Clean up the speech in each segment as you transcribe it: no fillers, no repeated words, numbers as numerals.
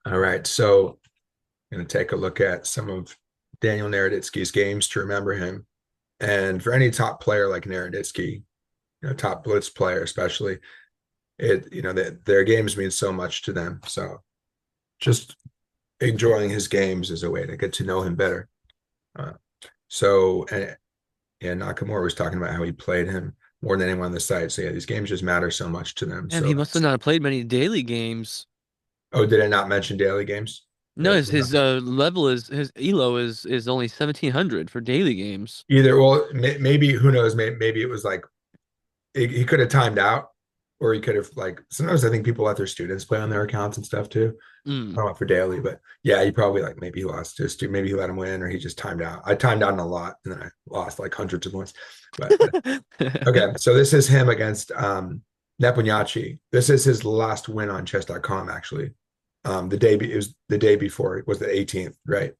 All right, so I'm going to take a look at some of Daniel Naroditsky's games to remember him. And for any top player like Naroditsky, top blitz player especially, their games mean so much to them. So just enjoying his games is a way to get to know him better. Uh, so, and Nakamura was talking about how he played him more than anyone on the site. So yeah, these games just matter so much to them. And So, he must have not played many daily games. oh, did I not mention daily games? No, his level is his elo is only 1700 for daily games. Either, well, maybe who knows? Maybe it was like he could have timed out, or he could have like sometimes I think people let their students play on their accounts and stuff too. I Mm. don't know for daily, but yeah, he probably like maybe he lost to a student, maybe he let him win, or he just timed out. I timed out in a lot, and then I lost like hundreds of points. But okay, so this is him against Nepomniachtchi. This is his last win on chess.com actually. It was the day before, it was the 18th, right?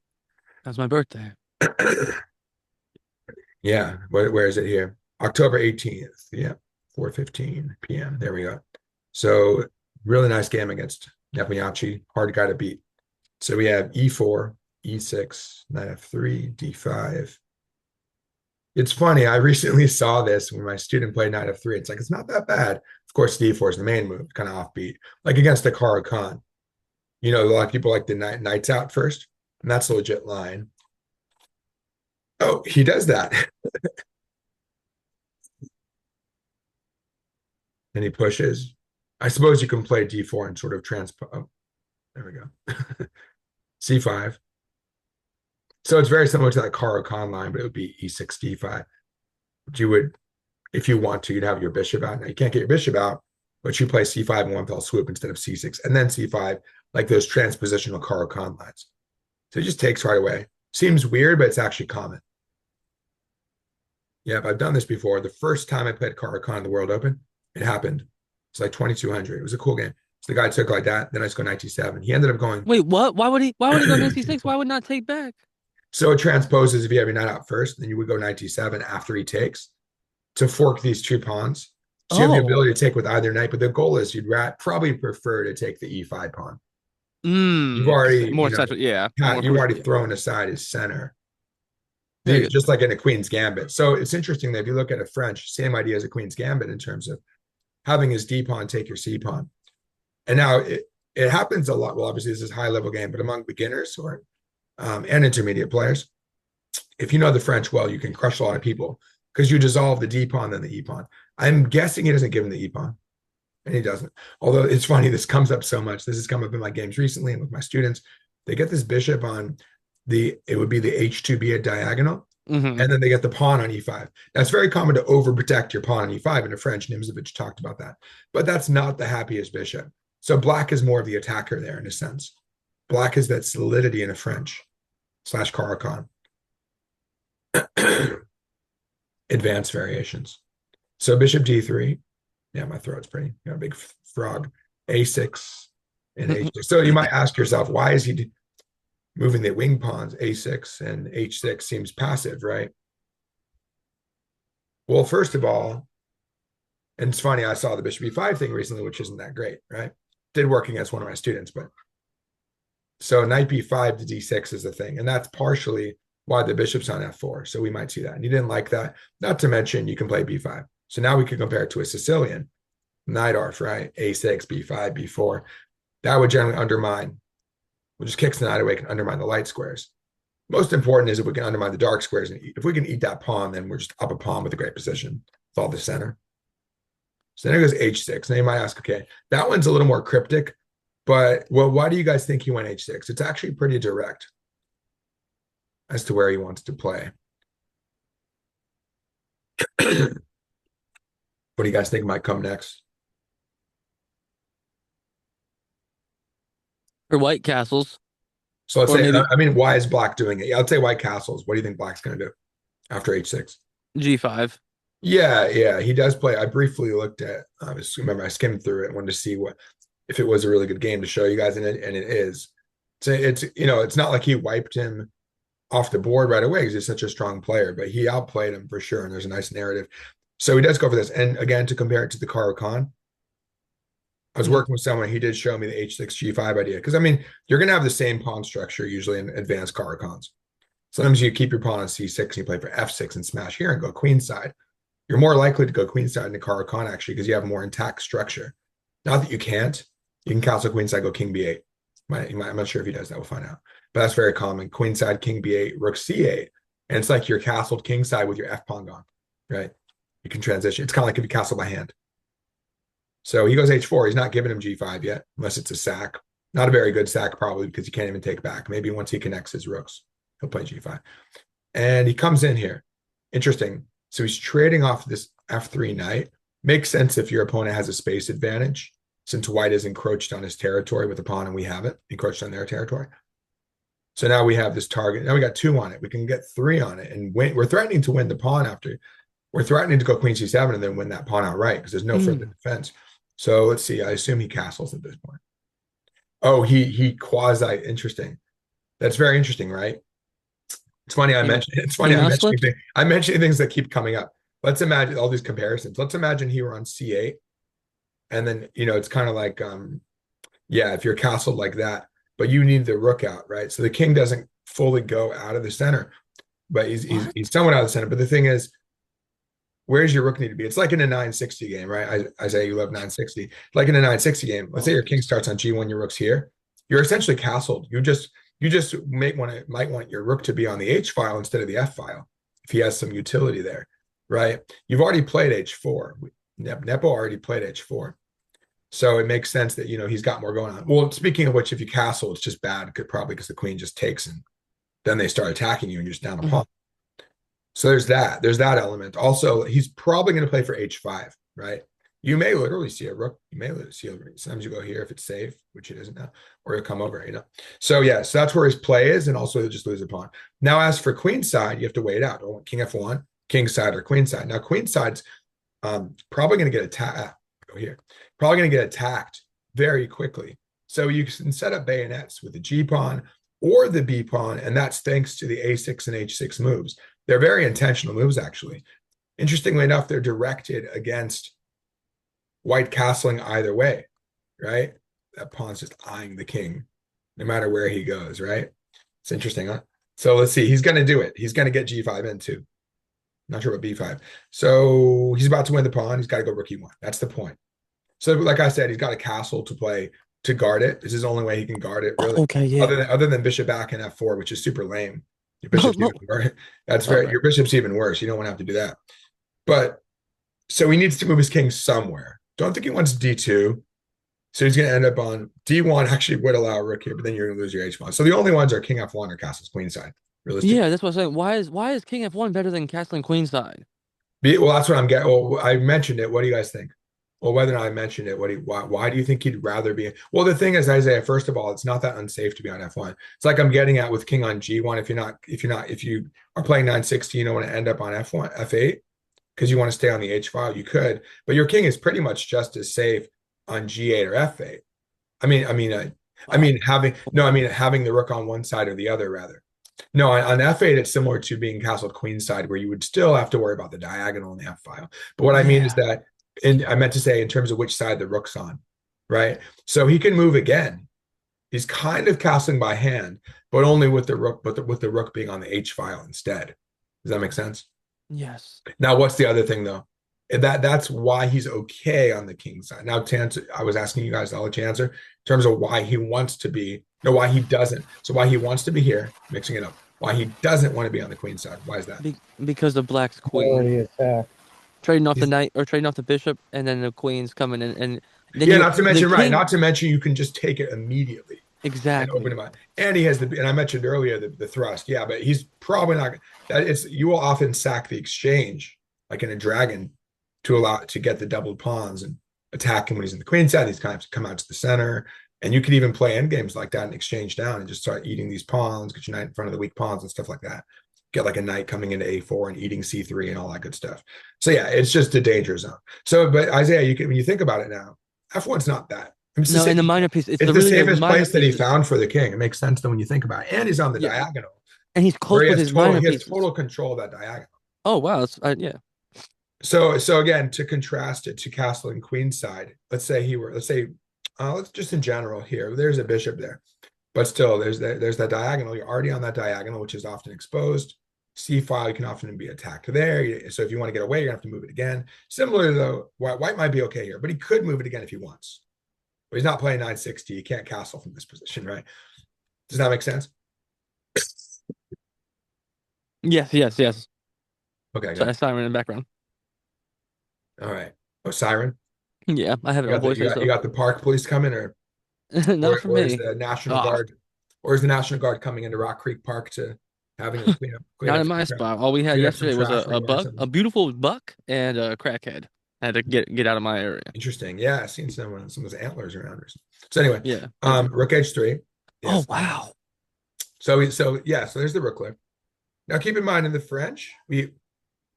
That's my birthday. Yeah, where is it here? October 18th. Yeah, 4:15 p.m. There we go. So really nice game against Nepomniachtchi. Hard guy to beat. So we have e4, e6, knight f3, d5. It's funny. I recently saw this when my student played knight f3. It's like it's not that bad. Of course, d4 is the main move, kind of offbeat, like against the Kara Khan. A lot of people like the knights out first, and that's a legit line. Oh, he does that. And he pushes. I suppose you can play d4 and sort of transpose. Oh, there we go. c5. So it's very similar to that Kara Khan line, but it would be e6, d5. But you would, if you want to, you'd have your bishop out. Now you can't get your bishop out, but you play c5 in one fell swoop instead of c6, and then c5, like those transpositional Kara Khan lines. So it just takes right away. Seems weird, but it's actually common. Yep, I've done this before. The first time I played Kara Khan in the World Open, it happened. It's like 2,200. It was a cool game. So the guy took like that. Then I just go 97. He ended up going. Wait, what? Why would he go 96? Why would not take back? So it transposes if you have your knight out first, then you would go 97 after he takes to fork these two pawns. So you have the Oh. ability to take with either knight, but the goal is you'd probably prefer to take the e5 pawn. You've Mm. already, More central, yeah. More you've already yeah. thrown aside his center, Very good. just like in a queen's gambit. So it's interesting that if you look at a French, same idea as a queen's gambit in terms of having his d pawn take your c pawn. And now it happens a lot. Well, obviously this is a high level game, but among beginners or and intermediate players, if you know the French well, you can crush a lot of people because you dissolve the d pawn then the e pawn. I'm guessing he doesn't give him the e pawn, and he doesn't. Although it's funny, this comes up so much. This has come up in my games recently and with my students. They get this bishop on it would be the h2b at diagonal, Hmm. and then they get the pawn on e5. That's very common to overprotect your pawn on e5 in the French. Nimzovich talked about that, but that's not the happiest bishop. So black is more of the attacker there in a sense. Black is that solidity in a French slash Caracan. Advanced variations. So bishop d3. Yeah, my throat's pretty. Got a big frog. a6 and h6. So you might ask yourself, why is he moving the wing pawns? a6 and h6 seems passive, right? Well, first of all, and it's funny, I saw the bishop e5 thing recently, which isn't that great, right? Did work against one of my students, but so knight b5 to d6 is the thing, and that's partially why the bishop's on f4. So we might see that, and you didn't like that. Not to mention, you can play b5. So now we can compare it to a Sicilian knight arf, right? a6, b5, b4. That would generally undermine. We'll just kicks the knight away, can undermine the light squares. Most important is if we can undermine the dark squares, and if we can eat that pawn, then we're just up a pawn with a great position. It's all the center. So then it goes h6. Now you might ask, okay, that one's a little more cryptic, but well, why do you guys think he went h6? It's actually pretty direct as to where he wants to play. What do you guys think might come next? For White Castles, So let's or say, maybe I mean, why is black doing it? Yeah, I'd say white castles. What do you think black's going to do after h6? G5. Yeah, he does play. I briefly looked at. I just remember I skimmed through it, wanted to see what if it was a really good game to show you guys, and it is. So it's not like he wiped him off the board right away because he's such a strong player, but he outplayed him for sure. And there's a nice narrative. So he does go for this, and again to compare it to the Caro Khan, I was Mhm. working with someone. He did show me the H6 G5 idea because I mean you're going to have the same pawn structure usually in advanced Caracons. Sometimes you keep your pawn on C6 and you play for F6 and smash here and go queenside. You're more likely to go queenside in a Caracon actually because you have a more intact structure. Not that you can't. You can castle queenside, go king B8. I'm not sure if he does that. We'll find out. But that's very common. Queenside, king B8, rook C8. And it's like you're castled kingside with your F pawn gone, right? You can transition. It's kind of like if you castle by hand. So he goes H4. He's not giving him G5 yet, unless it's a sack. Not a very good sack, probably, because he can't even take back. Maybe once he connects his rooks, he'll play G5. And he comes in here. Interesting. So he's trading off this F3 knight. Makes sense if your opponent has a space advantage, since white is encroached on his territory with a pawn and we haven't encroached on their territory. So now we have this target. Now we got 2 on it. We can get 3 on it and win. We're threatening to win the pawn after. We're threatening to go queen c7 and then win that pawn outright because there's no further Mm. defense. So let's see. I assume he castles at this point. Oh, he quasi interesting. That's very interesting, right? It's funny I He, mentioned it's he funny mouse flipped? I'm mentioning things that keep coming up. Let's imagine all these comparisons. Let's imagine he were on c8, and then it's kind of like yeah, if you're castled like that, but you need the rook out, right? So the king doesn't fully go out of the center, but he's What? somewhat out of the center. But the thing is, where's your rook need to be? It's like in a 960 game, right? Isaiah, you love 960. Like in a 960 game, let's say your king Always. starts on G1, your rook's here. You're essentially castled. You just might want your rook to be on the H file instead of the F file if he has some utility there, right? You've already played H4. Nepo already played H4. So it makes sense that he's got more going on. Well, speaking of which, if you castle, it's just bad, probably because the queen just takes and then they start attacking you and you're just down a Mhm. pawn. So there's that. There's that element. Also, he's probably going to play for H5, right? You may literally see a rook. You may literally see a rook. Sometimes you go here if it's safe, which it isn't now, or he'll come over. So yeah, so that's where his play is, and also he'll just lose a pawn. Now, as for queen side, you have to wait out. Oh, king F1, king side, or queen side. Now, queen side's probably going to get attacked. Go here. Probably going to get attacked very quickly. So you can set up bayonets with the G pawn or the B pawn, and that's thanks to the A6 and H6 moves. They're very intentional moves, actually. Interestingly enough, they're directed against white castling either way, right? That pawn's just eyeing the king, no matter where he goes, right? It's interesting, huh? So let's see. He's going to do it. He's going to get G5 in too. Not sure about B5. So he's about to win the pawn. He's got to go rook E1. That's the point. So, like I said, he's got a castle to play to guard it. This is the only way he can guard it, really. Okay, yeah. Other than bishop back and F4, which is super lame. Your bishop's even worse. That's All very right. your bishop's even worse. You don't want to have to do that. But so he needs to move his king somewhere. Don't think he wants D2. So he's going to end up on D1. Actually, would allow a rook here, but then you're going to lose your H1. So the only ones are king F1 or castles queenside, realistically. Yeah, that's what I'm saying. Why is King F1 better than castling queenside? Well, that's what I'm getting. Well, I mentioned it. What do you guys think? Well, whether or not I mentioned it, why do you think he'd rather be? Well, the thing is, Isaiah, first of all, it's not that unsafe to be on F1. It's like I'm getting at with King on G1. If you are playing 960, you don't want to end up on F1, F8, because you want to stay on the H file, you could, but your king is pretty much just as safe on G8 or F8. I mean, I mean, I Uh, mean, having the rook on one side or the other, rather. No, on F8, it's similar to being castled queenside, where you would still have to worry about the diagonal in the F file. But what I mean is yeah. that, and I meant to say in terms of which side the rook's on, right? So he can move again. He's kind of castling by hand, but only with the rook, but with the rook being on the H file instead. Does that make sense? Yes. Now, what's the other thing though? That's why he's okay on the king side. Now, to answer, I was asking you guys, I'll let you answer in terms of why he wants to be, no, why he doesn't. So why he wants to be here, mixing it up. Why he doesn't want to be on the queen side. Why is that? Because of Black's queen. Already attacked. Trading off the He's, knight or trading off the bishop, and then the queen's coming in, and then yeah, you not to the mention, right? king Not to mention, you can just take it immediately and open exactly. him up. And he has and I mentioned earlier the thrust. Yeah, but he's probably not. That it's you will often sack the exchange like in a dragon to allow to get the doubled pawns and attack him when he's in the queen side. He's kind of come out to the center, and you could even play end games like that and exchange down and just start eating these pawns, get your knight in front of the weak pawns and stuff like that. Get like a knight coming into A4 and eating C3 and all that good stuff. So yeah, it's just a danger zone. So, but Isaiah, when you think about it now, F1's not that. It's the No, same. and the minor piece. It's It's the the really the safest minor place that he pieces. found for the king. It makes sense then when you think about it. And he's on the Yeah, diagonal and he's where close with his minor he has pieces. total control of that diagonal. Oh wow, yeah. So again, to contrast it to castle and queen side, let's say let's just in general here. There's a bishop there, but still, there's that diagonal. You're already on that diagonal, which is often exposed. C file, you can often be attacked there. So if you want to get away, you're gonna have to move it again. Similarly, though, white might be okay here, but he could move it again if he wants. But he's not playing 960. He can't castle from this position, right? Does that make sense? Yes, yes, yes. Okay, So good. I siren in the background. All right. Oh, siren. Yeah, I have it You on got the voice you got you so got the park police coming, or not for or is me. the National Ah, Guard, or is the National Guard coming into Rock Creek Park to having them not in my spot. All we had clean up some yesterday was trash a somewhere or buck, something? a beautiful buck, and a crackhead. I had to get out of my area. Interesting. Yeah, I've seen some of those antlers around or something. So anyway, Yeah, thank you. Rook H3. Oh Yes. wow. So there's the Rookler. Now keep in mind in the French, we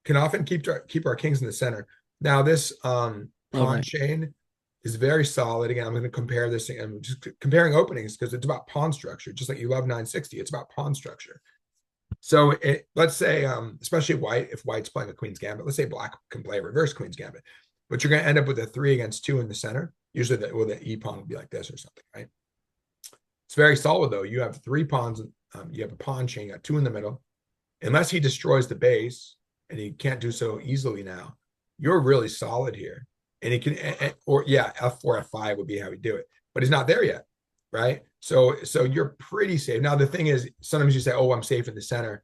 can often keep our kings in the center. Now this All pawn right. chain is very solid. Again, I'm going to compare this thing. I'm just comparing openings because it's about pawn structure, just like you love 960. It's about pawn structure. So let's say, especially white, if white's playing a queen's gambit, let's say black can play a reverse queen's gambit, but you're going to end up with a 3 against 2 in the center. Usually, the e pawn would be like this or something, right? It's very solid though. You have 3 pawns. You have a pawn chain. You got 2 in the middle. Unless he destroys the base, and he can't do so easily now, you're really solid here. And he can, or yeah, F4, F5 would be how we do it, but he's not there yet, right? So you're pretty safe. Now the thing is, sometimes you say, "Oh, I'm safe in the center,"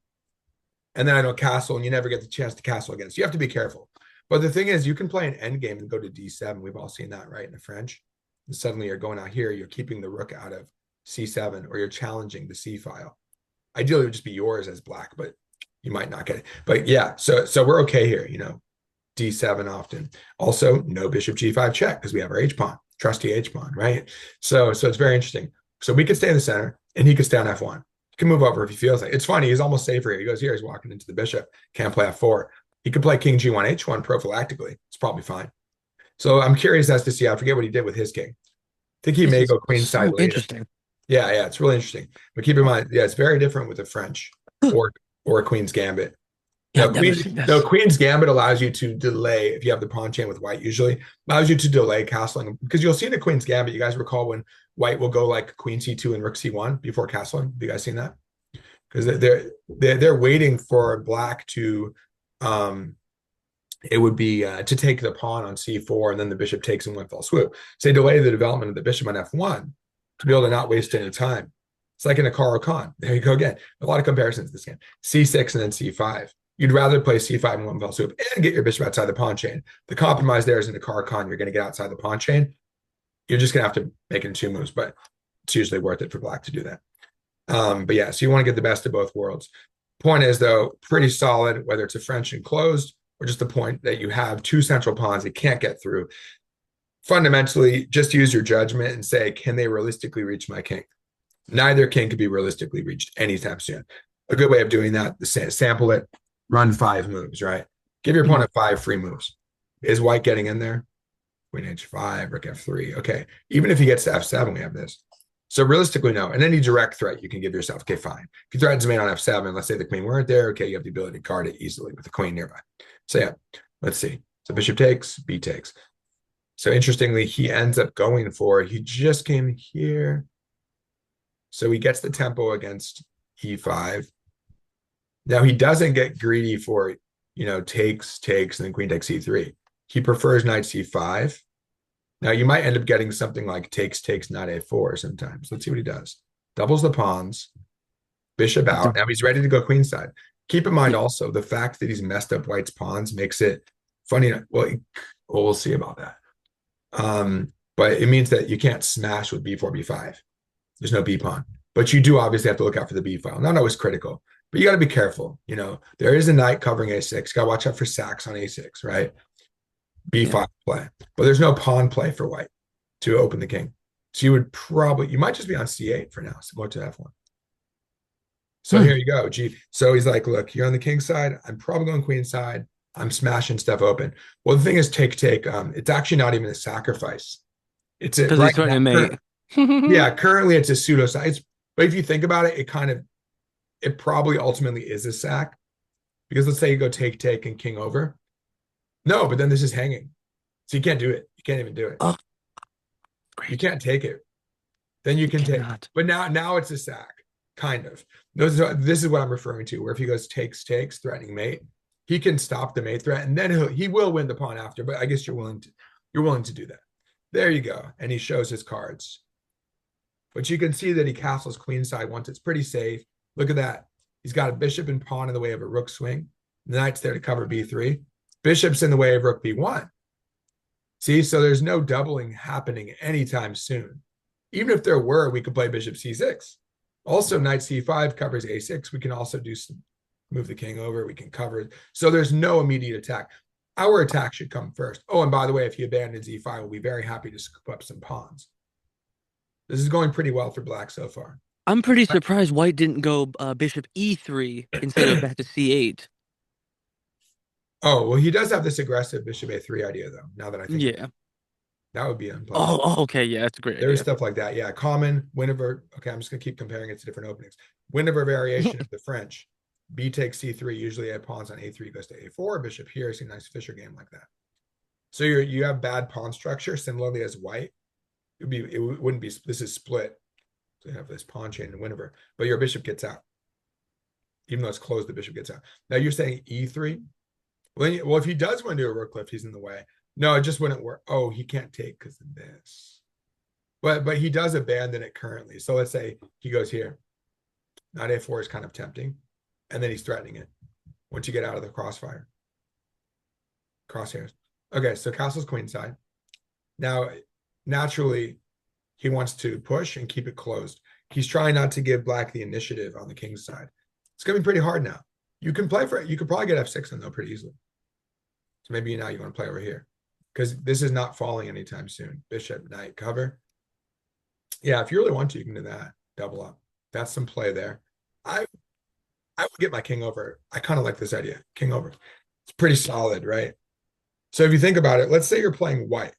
and then I don't castle, and you never get the chance to castle again. So you have to be careful. But the thing is, you can play an endgame and go to D7. We've all seen that, right? In the French. And suddenly you're going out here, you're keeping the rook out of C7, or you're challenging the C file. Ideally, it would just be yours as black, but you might not get it. But yeah, so we're okay here, D7 often. Also, no bishop G5 check because we have our H pawn, trusty H pawn, right? So it's very interesting. So we could stay in the center and he could stay on F1. He can move over if he feels like it. It's funny. He's almost safer here. He goes here. He's walking into the bishop. Can't play F4. He could play King G1 H1 prophylactically. It's probably fine. So I'm curious as to see. I forget what he did with his king. I think he This may is go queenside so later. interesting. Yeah, it's really interesting. But keep in mind, yeah, it's very different with the French or a Queen's Gambit. Yeah, I've never seen No, this. Queen's Gambit allows you to delay if you have the pawn chain with white. Usually allows you to delay castling because you'll see in the Queen's Gambit. You guys recall when white will go like Queen C2 and Rook C1 before castling? Have you guys seen that? Because they're waiting for black to it would be to take the pawn on C4 and then the bishop takes in one fell swoop. So they delay the development of the bishop on F1 to be able to not waste any time. It's like in a Caro Khan. There you go again. A lot of comparisons this game. C6 and then C5. You'd rather play C5 in one fell swoop and get your bishop outside the pawn chain. The compromise there is in the Caro Khan. You're going to get outside the pawn chain. You're just going to have to make it in 2 moves, but it's usually worth it for black to do that. But yeah, so you want to get the best of both worlds. Point is, though, pretty solid, whether it's a French enclosed or just the point that you have 2 central pawns that can't get through. Fundamentally, just use your judgment and say, can they realistically reach my king? Neither king could be realistically reached anytime soon. A good way of doing that, sample it, run 5 moves, right? Give your opponent 5 free moves. Is white getting in there? Queen H5, Rook F3. Okay. Even if he gets to F7, we have this. So realistically, no. And any direct threat you can give yourself, okay, fine. If you threaten his mate on F7, let's say the queen weren't there, okay, you have the ability to guard it easily with the queen nearby. So yeah, let's see. So bishop takes, B takes. So interestingly, he ends up going for, he just came here. So he gets the tempo against E5. Now he doesn't get greedy for, takes, and then queen takes E3. He prefers knight C5. Now you might end up getting something like takes, knight A4 sometimes. Let's see what he does. Doubles the pawns, bishop out. Now he's ready to go queenside. Keep in mind Yeah. also the fact that he's messed up white's pawns makes it funny. Well, we'll see about that. But it means that you can't smash with B4, B5. There's no B pawn. But you do obviously have to look out for the B file. Not always critical, but you got to be careful. There is a knight covering A6. Got to watch out for sacks on A6, right? B5 play. But there's no pawn play for white to open the king. So you might just be on C8 for now, similar to F1. So here you go. So he's like, look, you're on the king side. I'm probably going queen side. I'm smashing stuff open. Well, the thing is, take. It's actually not even a sacrifice. It's a Because he's right threatening now. mate. Yeah, currently it's a pseudo sack. But if you think about it, it probably ultimately is a sack. Because let's say you go take and king over. No, but then this is hanging. So you can't do it. You can't even do it. Oh, You Great. can't take it. Then you You can take, cannot. but now it's a sack, kind of. This is what I'm referring to, where if he goes takes, threatening mate, he can stop the mate threat, and then he will win the pawn after. But I guess you're willing to do that. There you go. And he shows his cards. But you can see that he castles queenside once it's pretty safe. Look at that. He's got a bishop and pawn in the way of a rook swing. The knight's there to cover b3. Bishop's in the way of rook b1. See, so there's no doubling happening anytime soon. Even if there were, we could play bishop c6. Also, knight c5 covers a6. We can also do some move the king over. We can cover it. So there's no immediate attack. Our attack should come first. Oh, and by the way, if he abandons e5, we'll be very happy to scoop up some pawns. This is going pretty well for black so far. I'm pretty surprised white didn't go bishop e3 instead of back to c8. Oh, well, he does have this aggressive bishop a3 idea, though, now that I think about it. Yeah. That would be unpleasant. Oh, okay. Yeah, that's a great There's idea. stuff like that. Yeah, common, whenever, okay, I'm just going to keep comparing it to different openings. Whenever variation of the French, b takes c3, usually a pawns on a3 goes to a4, bishop here, see a nice Fischer game like that. So you have bad pawn structure, similarly as white. It wouldn't be, this is split. So you have this pawn chain and whenever, but your bishop gets out. Even though it's closed, the bishop gets out. Now you're saying e3. Well, if he does want to do a rook lift, he's in the way. No, it just wouldn't work. Oh, he can't take because of this. But he does abandon it currently. So let's say he goes here. Knight a4 is kind of tempting. And then he's threatening it once you get out of the crossfire. Crosshairs. Okay, so castle's queenside. Now, naturally, he wants to push and keep it closed. He's trying not to give black the initiative on the king's side. It's going to be pretty hard now. You can play for it. You could probably get f6 in though pretty easily. So maybe now you want to play over here because this is not falling anytime soon. Bishop, knight, cover. Yeah, if you really want to, you can do that. Double up. That's some play there. I would get my king over. I kind of like this idea. King over. It's pretty solid, right? So if you think about it, let's say you're playing white.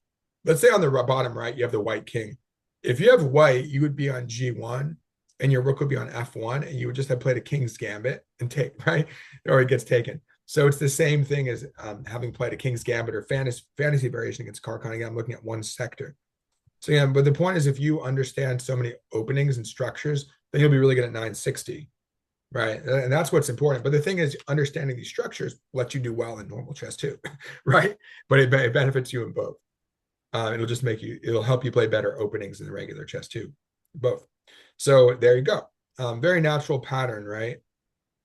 Let's say on the bottom right, you have the white king. If you have white, you would be on g1 and your rook would be on f1 and you would just have played a king's gambit and take, right? Or it gets taken. So it's the same thing as having played a king's gambit or fantasy variation against Carcon. Again, I'm looking at one sector. So yeah, but the point is if you understand so many openings and structures, then you'll be really good at 960, right? And that's what's important. But the thing is, understanding these structures lets you do well in normal chess too, right? But it benefits you in both. It'll just it'll help you play better openings in the regular chess too, both. So there you go. Very natural pattern, right?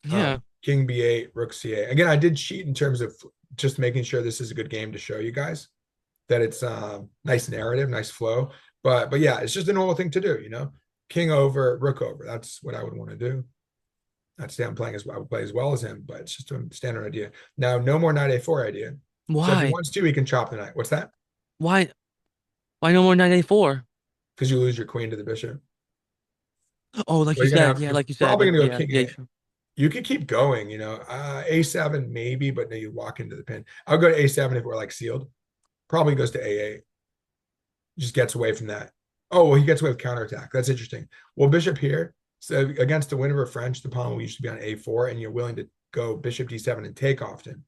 Yeah. King b8, rook c8. Again, I did cheat in terms of just making sure this is a good game to show you guys that it's nice narrative, nice flow. But yeah, it's just a normal thing to do, you know? King over, rook over. That's what I would want to do. Not to say I'm playing as well, I would play as well as him, but it's just a standard idea. Now, no more knight a4 idea. So if he Why? wants to, he can chop the knight. What's that? Why? Why no more knight a4? Because you lose your queen to the bishop. Oh, like Well, you you're gonna said. have Yeah, you're like you said. probably gonna go Yeah, king yeah. a. You could keep going, you know. A7 maybe, but no, you walk into the pin. I'll go to a7 if we're like sealed. Probably goes to a8. Just gets away from that. Oh, well, he gets away with counterattack. That's interesting. Well, bishop here. So against the winner of French, the pawn will usually be on a4, and you're willing to go bishop d7 and take often.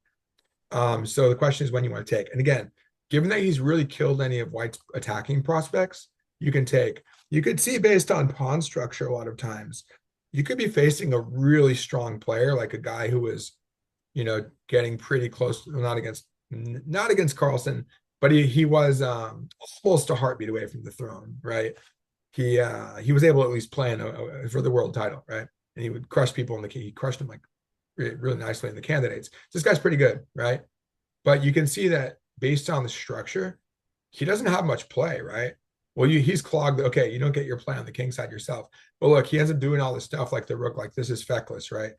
So the question is when you want to take. And again, given that he's really killed any of White's attacking prospects, you can take. You could see based on pawn structure a lot of times, you could be facing a really strong player, like a guy who is, you know, getting pretty close, not against Carlsen, but he was almost a heartbeat away from the throne, right? He was able to at least play for the world title, right? And he would crush people in he crushed them like really nicely in the candidates. This guy's pretty good, right? But you can see that based on the structure, he doesn't have much play, right? Well, he's clogged. Okay, you don't get your play on the king side yourself. But look, he ends up doing all this stuff like the rook, like this is feckless, right?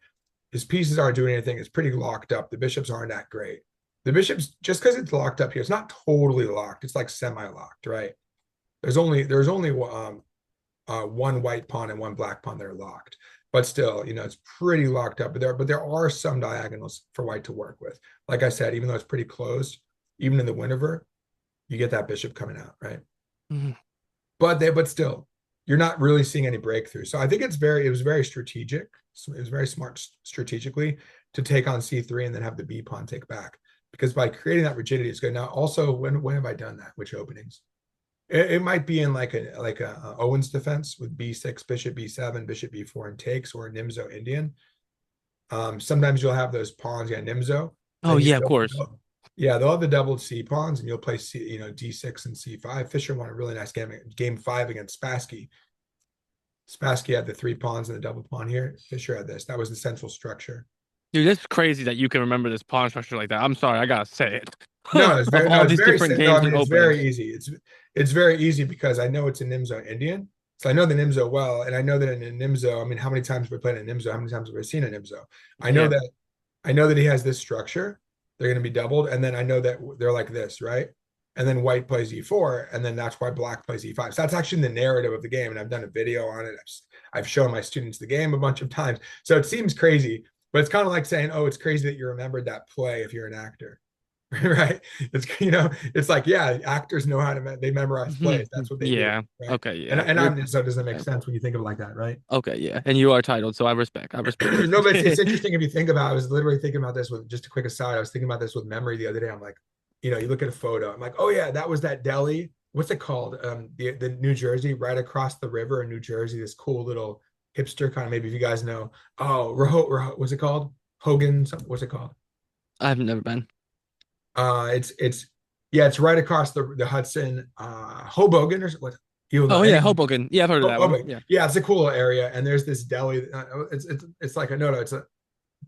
His pieces aren't doing anything. It's pretty locked up. The bishops aren't that great. The bishops, just because it's locked up here, it's not totally locked. It's like semi-locked, right? There's only one white pawn and one black pawn that are locked. But still, you know, it's pretty locked up. But there are some diagonals for white to work with. Like I said, even though it's pretty closed, even in the Winiver, you get that bishop coming out, right? Mhm. But still, you're not really seeing any breakthrough. So I think it was very strategic. It was very smart strategically to take on c3 and then have the b pawn take back. Because by creating that rigidity, it's good. Now, also, when have I done that? Which openings? It might be in like a Owen's defense with b6, bishop b7, bishop b4, and takes, or Nimzo Indian. Sometimes you'll have those pawns, yeah, Nimzo. Oh Then yeah, of course. yeah, they'll have the doubled C pawns, and you'll play D6 and C5. Fischer won a really nice game 5 against Spassky. Spassky had the 3 pawns and the double pawn here. Fischer had this. That was the central structure. Dude, that's crazy that you can remember this pawn structure like that. I'm sorry, I gotta say it. No, it's Of very no, all it's these very different no. I games and mean, it's very openings. easy. It's very easy because I know it's a Nimzo Indian, so I know the Nimzo well, and I know that in a Nimzo. I mean, how many times have we played a Nimzo? How many times have we seen a Nimzo? I know Yeah. that I know that he has this structure. They're going to be doubled, and then I know that they're like this, right? And then white plays e4, and then that's why black plays e5. So that's actually the narrative of the game, and I've done a video on it. I've shown my students the game a bunch of times. So it seems crazy, but it's kind of like saying, "Oh, it's crazy that you remembered that play if you're an actor." Right? It's like, yeah, actors know how to they memorize plays. That's what they do, Yeah. right? Okay, And yeah. and You're I'm so it doesn't make yeah. sense when you think of it like that, right? Okay, yeah. And you are titled, so I respect. I respect No, but it's it. interesting if you think about it. I was literally thinking about this with just a quick aside. I was thinking about this with memory the other day. I'm like, you look at a photo. I'm like, oh yeah, that was that deli. What's it called? The New Jersey, right across the river in New Jersey. This cool little hipster kind of. Maybe if you guys know. Oh, what's it called? Hogan. What's it called? I've never been. It's yeah, it's right across the Hudson, Hoboken or what? Oh yeah, Anyway, Hoboken. Yeah, I've heard of that one. Hoboken. Yeah. Yeah, it's a cool area, and there's this deli. It's like a no, it's a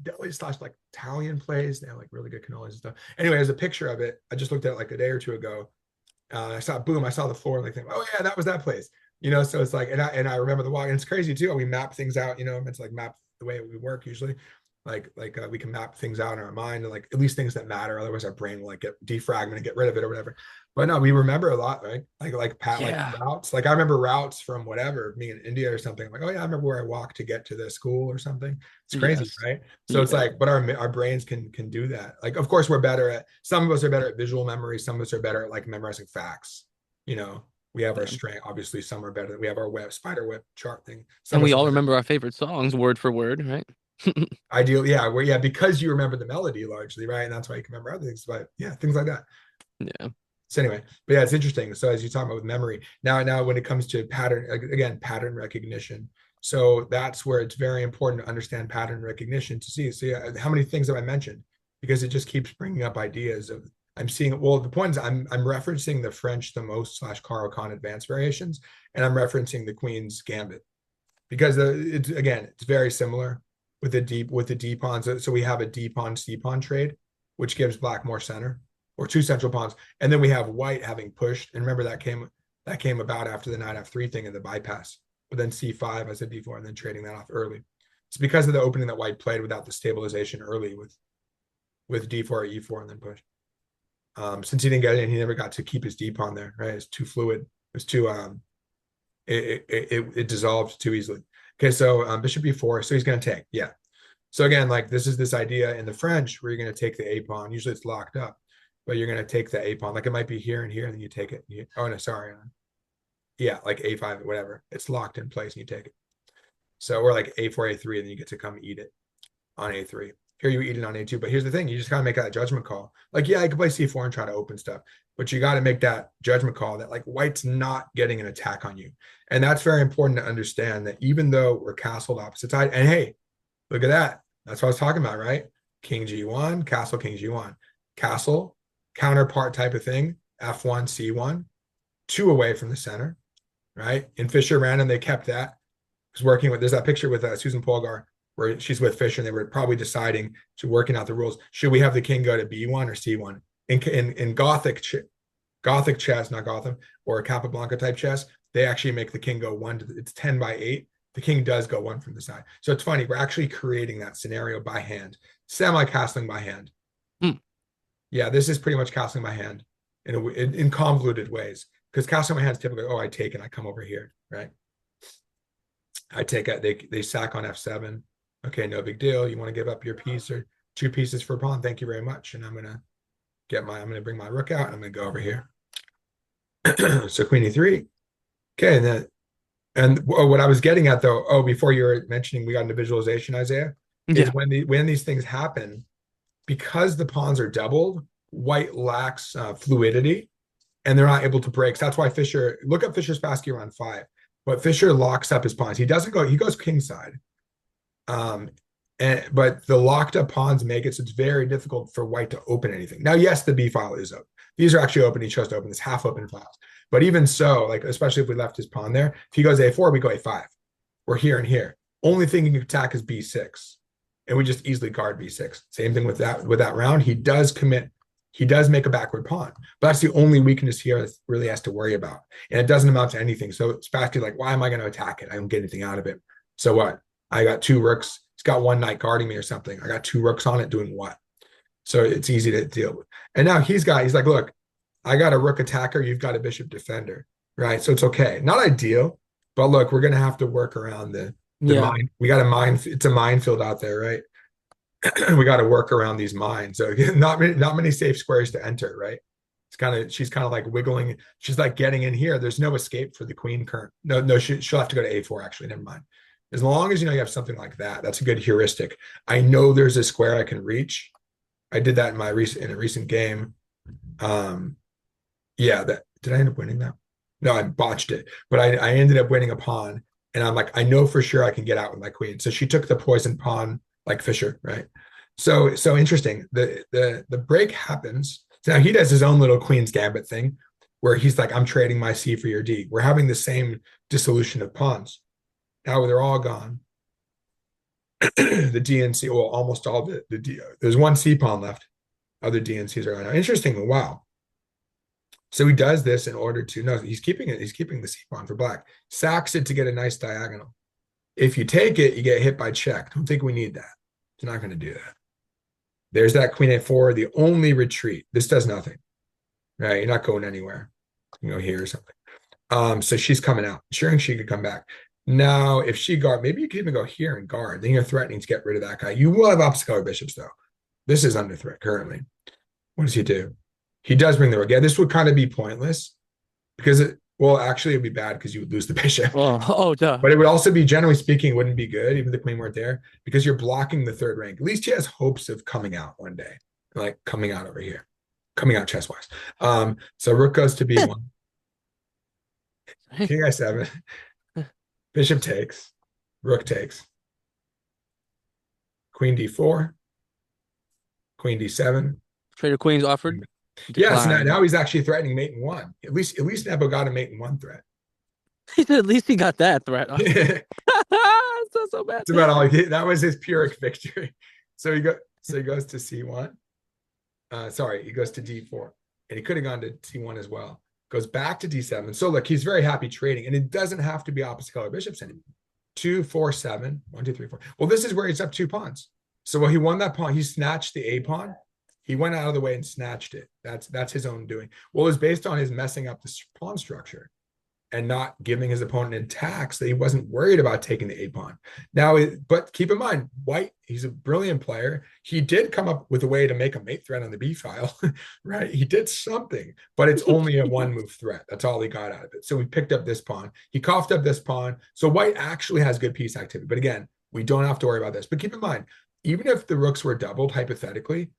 deli slash like Italian place. They have like really good cannolis and stuff. Anyway, there's a picture of it. I just looked at it like a day or two ago. I saw boom, I saw the floor and like, oh yeah, that was that place. So it's like, and I remember the walk, and it's crazy too. We map things out. It's like map the way we work usually. We can map things out in our mind and like at least things that matter. Otherwise, our brain will like get defragment and get rid of it or whatever. But no, we remember a lot, right? Like Yeah. routes. Like I remember routes from whatever, being in India or something. I'm like, oh yeah, I remember where I walked to get to the school or something. It's crazy, Yes. right? So it's Yeah. like, but our brains can do that. Like, of course, we're better at some of us are better at visual memory, some of us are better at like memorizing facts. You know, we have our Yeah. strength. Obviously, some are better. We have our spider web chart thing. Some And of we us are all better. remember our favorite songs word for word, right? Ideal, yeah, where yeah, because you remember the melody largely, right? And that's why you can remember other things. But yeah, things like that. Yeah. So anyway, but yeah, it's interesting. So as you talk about with memory, now when it comes to pattern, again, pattern recognition. So that's where it's very important to understand pattern recognition to see. So yeah, how many things have I mentioned? Because it just keeps bringing up ideas of I'm seeing. Well, the point is I'm referencing the French the most slash Caro-Kann advanced variations, and I'm referencing the Queen's Gambit because it's very similar with the D pawn. So we have a D pawn C pawn trade, which gives black more center or two central pawns, and then we have white having pushed. And remember that came about after the knight f3 thing of the bypass. But then C5, I said before, and then trading that off early. It's because of the opening that white played without the stabilization early with D4 E4 and then push. Since he didn't get in, he never got to keep his D pawn there. Right, it's too fluid. It's too it dissolved too easily. Okay, so bishop b4. So he's going to take. Yeah. So again, like this is this idea in the French where you're going to take the A pawn. Usually it's locked up, but you're going to take the A pawn. Like it might be here and here, and then you take it. Oh no, sorry. Yeah, like A5, whatever. It's locked in place, and you take it. So we're like A4, A3, and then you get to come eat it on A3. Here you eat it on A2. But here's the thing: you just gotta make that judgment call. Like, yeah, I can play C4 and try to open stuff, but you got to make that judgment call that like white's not getting an attack on you, and that's very important to understand. That even though we're castled opposite side, and hey, look at that. That's what I was talking about, right? King G1, castle, King G1, castle, counterpart type of thing. F1, C1, two away from the center, right? In Fischer Random, they kept that. Was working with. There's that picture with Susan Polgar where she's with Fischer, and they were probably deciding to working out the rules. Should we have the king go to B1 or C1? In Gothic chess, not Gotham, or Capablanca type chess, they actually make the king go one. It's 10/8. The king does go one from the side. So it's funny. We're actually creating that scenario by hand, semi-castling by hand. Hmm. Yeah, this is pretty much castling by hand in convoluted ways. Because castling by hand is typically, oh, I take and I come over here, right? I take it. They sack on F7. Okay, no big deal. You want to give up your piece or two pieces for pawn? Thank you very much. And I'm gonna bring my rook out and I'm gonna go over here. So Queen E3. Okay, and what I was getting at though, before you were mentioning we got into visualization, Isaiah, is Yeah. when these things happen, because the pawns are doubled, white lacks fluidity. and they're not able to break. So that's why Fischer, look at Fischer's Spassky around 5, but Fischer locks up his pawns. He doesn't go, he goes kingside. Um, but the locked up pawns make it so it's very difficult for white to open anything. Now, yes, the B file is open. These are actually open. He chose to open this half open files. But even so, like, especially if we left his pawn there, if he goes A4, we go A5. We're here and here. Only thing he can attack is B6. And we just easily guard B6. Same thing with that round. He does make a backward pawn. But that's the only weakness he really has to worry about. And it doesn't amount to anything. So Spassky's like, why am I going to attack it? I don't get anything out of it. So what? I got 2 rooks. He's got 1 knight guarding me or something. I got 2 rooks on it doing what? So it's easy to deal with. And now he's like, look, I got a rook attacker. You've got a bishop defender, right? So it's okay. Not ideal, but look, we're going to have to work around the mine. We got a mine. It's a minefield out there, right? We got to work around these mines. So not many safe squares to enter, right? She's kind of like wiggling. She's like getting in here. There's no escape for the queen current. No, she'll have to go to A4 actually. Never mind. As long as you have something like that, that's a good heuristic. I know there's a square I can reach. I did that in a recent game. Yeah, did I end up winning that? No, I botched it. But I ended up winning a pawn, and I'm like, I know for sure I can get out with my queen. So she took the poison pawn like Fischer, right? So interesting. The break happens. So now he does his own little queen's gambit thing, where he's like, I'm trading my C for your D. We're having the same dissolution of pawns. Now they're all gone. The D and C, well, almost all the D. There's 1 C pawn left. Other D and Cs are gone. Interesting. Wow. So he does this in order to, no, he's keeping it. He's keeping the C pawn for black. Sacks it to get a nice diagonal. If you take it, you get hit by check. Don't think we need that. It's not going to do that. There's that queen A4, the only retreat. This does nothing, right? You're not going anywhere. You go here or something. So she's coming out. Sure, she could come back. Now, if she guard, maybe you could even go here and guard. Then you're threatening to get rid of that guy. You will have opposite color bishops, though. This is under threat currently. What does he do? He does bring the rook. Yeah, this would kind of be pointless because actually, it'd be bad because you would lose the bishop. Duh. But it would also be, generally speaking, it wouldn't be good, even if the queen weren't there, because you're blocking the 3rd rank. At least he has hopes of coming out one day, like coming out over here, coming out chess-wise. So rook goes to B1. King I7. Bishop takes, rook takes, queen D4, queen D7. Trader Queen's offered. Yes, now he's actually threatening mate in 1. At least Nepo got a mate in 1 threat. At least he got that threat. So bad. It's about all that was his Pyrrhic victory. So he goes to C1. He goes to D4, and he could have gone to C1 as well. Goes back to D7. So look, he's very happy trading, and it doesn't have to be opposite color bishops anymore. 2, 4, 7. 1, 2, 3, 4. Well, this is where he's up 2 pawns. So when he won that pawn, he snatched the A pawn. He went out of the way and snatched it. That's his own doing. Well, it was based on his messing up the pawn structure and not giving his opponent in tax that he wasn't worried about taking the A pawn. Now, but keep in mind, white, he's a brilliant player. He did come up with a way to make a mate threat on the B file, right? He did something, but it's only a 1-move threat. That's all he got out of it. So we picked up this pawn. He coughed up this pawn. So white actually has good piece activity. But again, we don't have to worry about this. But keep in mind, even if the rooks were doubled, hypothetically,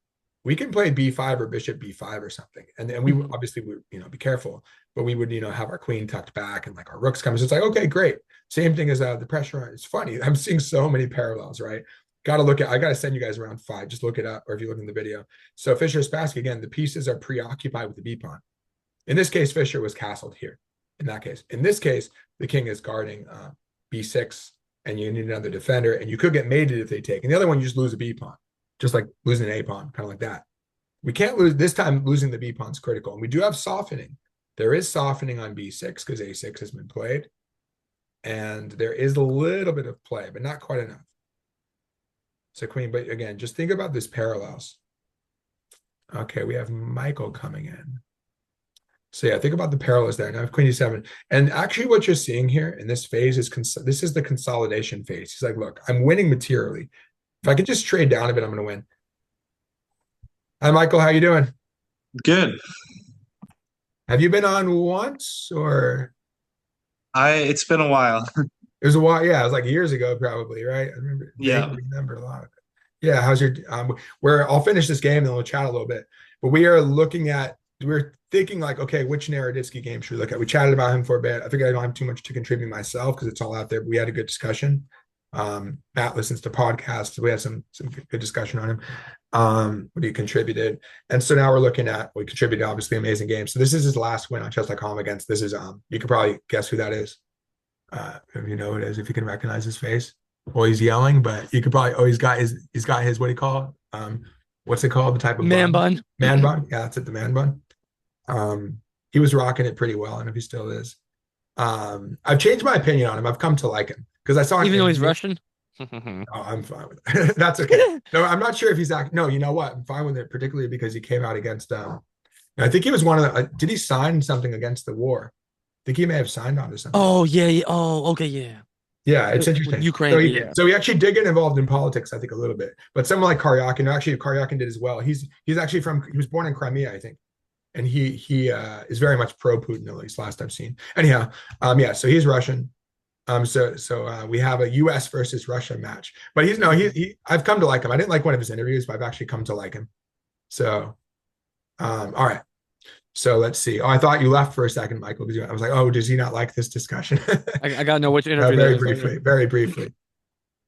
we can play B5 or bishop B5 or something. And we obviously would, be careful, but we would, have our queen tucked back and like our rooks come. So it's like, okay, great. Same thing as the pressure. It's funny. I'm seeing so many parallels, right? I got to send you guys around 5. Just look it up. Or if you look in the video. So Fischer Spassky, again, the pieces are preoccupied with the B pawn. In this case, Fischer was castled here. In that case, in this case, the king is guarding B6 and you need another defender and you could get mated if they take. And the other one, you just lose a B pawn. Just like losing an A pawn, kind of like that. We can't lose this time. Losing the B pawn is critical, and we do have softening. There is softening on B6 because A6 has been played, and there is a little bit of play, but not quite enough. So queen, but again, just think about this parallels. Okay, we have Michael coming in. So yeah, think about the parallels there. Now I have queen E7, and actually, what you're seeing here in this phase is this is the consolidation phase. He's like, look, I'm winning materially. If I could just trade down a bit, I'm going to win. Hi, Michael. How you doing? Good. Have you been on once or? It's been a while. It was a while. Yeah, it was like years ago, probably, right? I remember. Yeah. I remember a lot of it. Yeah. How's your? I'll finish this game and then we'll chat a little bit. But we're thinking like, okay, which Naroditsky game should we look at? We chatted about him for a bit. I figured I don't have too much to contribute myself because it's all out there. But we had a good discussion. Matt listens to podcasts. We had some good discussion on him. What he contributed. And so now we contributed obviously amazing games. So this is his last win on chess.com against, this is, you could probably guess who that is. If you know who it is, if you can recognize his face. Well, he's yelling, but you could probably, he's got his, what do you call it? What's it called? The type of Man bun. Man bun. Yeah, that's it. The man bun. He was rocking it pretty well. And if he still is, I've changed my opinion on him. I've come to like him because I saw Even though he's Russian. Oh, I'm fine with it. That's okay. No, I'm not sure if he's no, you know what? I'm fine with it, particularly because he came out against I think he was one of the did he sign something against the war? I think he may have signed on to something. Oh yeah. Oh, okay, yeah. Yeah, it's interesting. Ukraine. So he actually did get involved in politics, I think, a little bit. But someone like Karyakin, actually Karyakin did as well. He's actually he was born in Crimea, I think. And he is very much pro-Putin, at least last I've seen. Anyhow, yeah, so he's Russian. So we have a U.S. versus Russia match, but I've come to like him. I didn't like one of his interviews, but I've actually come to like him. So, all right. So let's see. Oh, I thought you left for a second, Michael, because I was like, oh, does he not like this discussion? I gotta know which interview. Very briefly.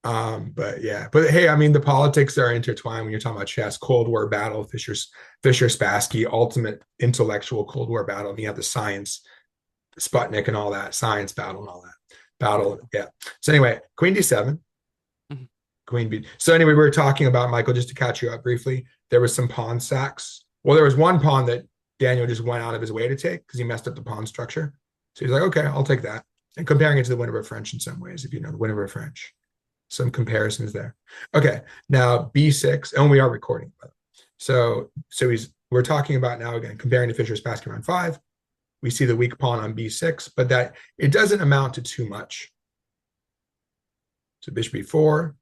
But yeah, but hey, I mean, the politics are intertwined when you're talking about chess. Cold War battle, Fischer Spassky, ultimate intellectual Cold War battle. And you have the science, Sputnik, and all that science battle and all that. Yeah. So anyway, Queen D7, Queen B. So anyway, we were talking about, Michael, just to catch you up briefly. There was some pawn sacks. Well, there was one pawn that Daniel just went out of his way to take because he messed up the pawn structure. So he's like, okay, I'll take that. And comparing it to the Winner of French in some ways, if you know the Winner of French, some comparisons there. Okay, now B6, and we are recording. So we're talking about now again comparing to Fischer Spassky round 5. We see the weak pawn on B6, but that it doesn't amount to too much. So bishop B4,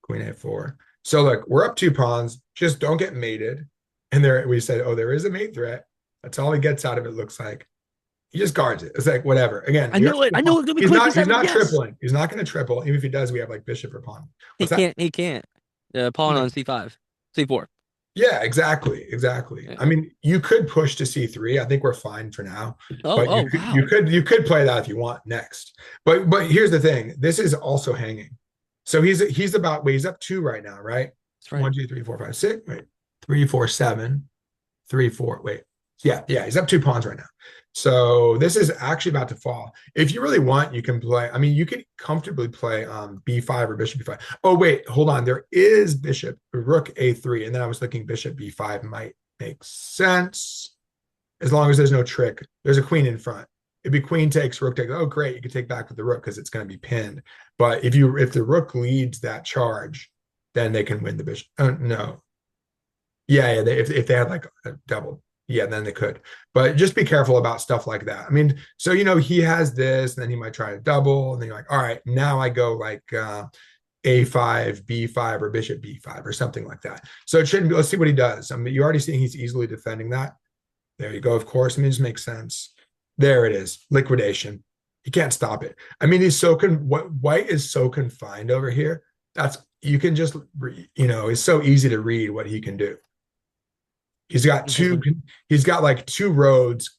Queen A4. So look, we're up 2 pawns. Just don't get mated. And there we said, oh, there is a mate threat. That's all he gets out of it. Looks like he just guards it. It's like whatever. Again, I know it. He's not tripling. He's not going to triple. Even if he does, we have like bishop or pawn. He can't. Pawn on C5, C4. Yeah, exactly. Yeah. I mean, you could push to C3. I think we're fine for now. Wow. You could play that if you want next. But here's the thing. This is also hanging. So he's up 2 right now, right? That's right. 1, 2, 3, 4, 5, 6. Wait. 3, 4, 7. 3, 4. Wait. Yeah, he's up 2 pawns right now. So this is actually about to fall. If you really want, you can play. I mean, you could comfortably play B5 or bishop B5. Oh, wait, hold on. There is bishop, rook A3. And then I was thinking bishop B5 might make sense as long as there's no trick. There's a queen in front. It'd be queen takes, rook takes. Oh, great. You can take back with the rook because it's going to be pinned. But if the rook leads that charge, then they can win the bishop. Oh, no. Yeah. If they had like a double. Yeah, then they could. But just be careful about stuff like that. I mean, so, he has this, and then he might try to double. And then you're like, all right, now I go like A5, B5, or bishop B5 or something like that. So it shouldn't be, let's see what he does. I mean, you're already seeing he's easily defending that. There you go, of course. I mean, it just makes sense. There it is, liquidation. You can't stop it. I mean, White is so confined over here. You can just, it's so easy to read what he can do. He's got like 2 roads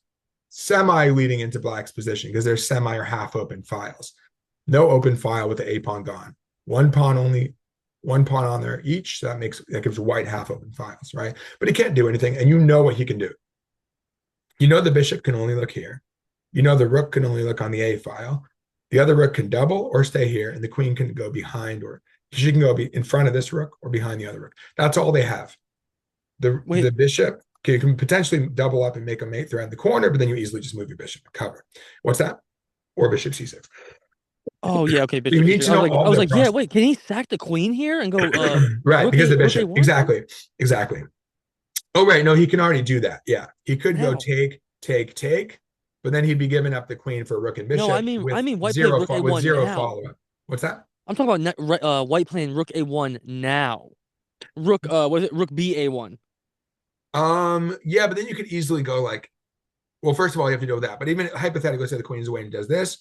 semi leading into Black's position because they're semi or half open files. No open file with the A pawn gone. One pawn on there each. So that gives White half open files, right? But he can't do anything. And you know what he can do. The bishop can only look here. The rook can only look on the A file. The other rook can double or stay here, and the queen can go behind, or she can go in front of this rook or behind the other rook. That's all they have. The bishop can potentially double up and make a mate threat in the corner, but then you easily just move your bishop and cover. What's that? Or bishop C6. Oh, yeah, okay. You need to know I was like, yeah, wait, can he sack the queen here and go? Right, because the bishop. Exactly. Oh, right. No, he can already do that. Yeah, he could go take, but then he'd be giving up the queen for rook and bishop. No, I mean, White played zero rook A1 with zero now. follow-up. What's that? I'm talking about White playing rook A1 now. Rook B A1. Yeah, but then you could easily go like, well, first of all, you have to deal with that. But even hypothetically, say the queen's away and does this.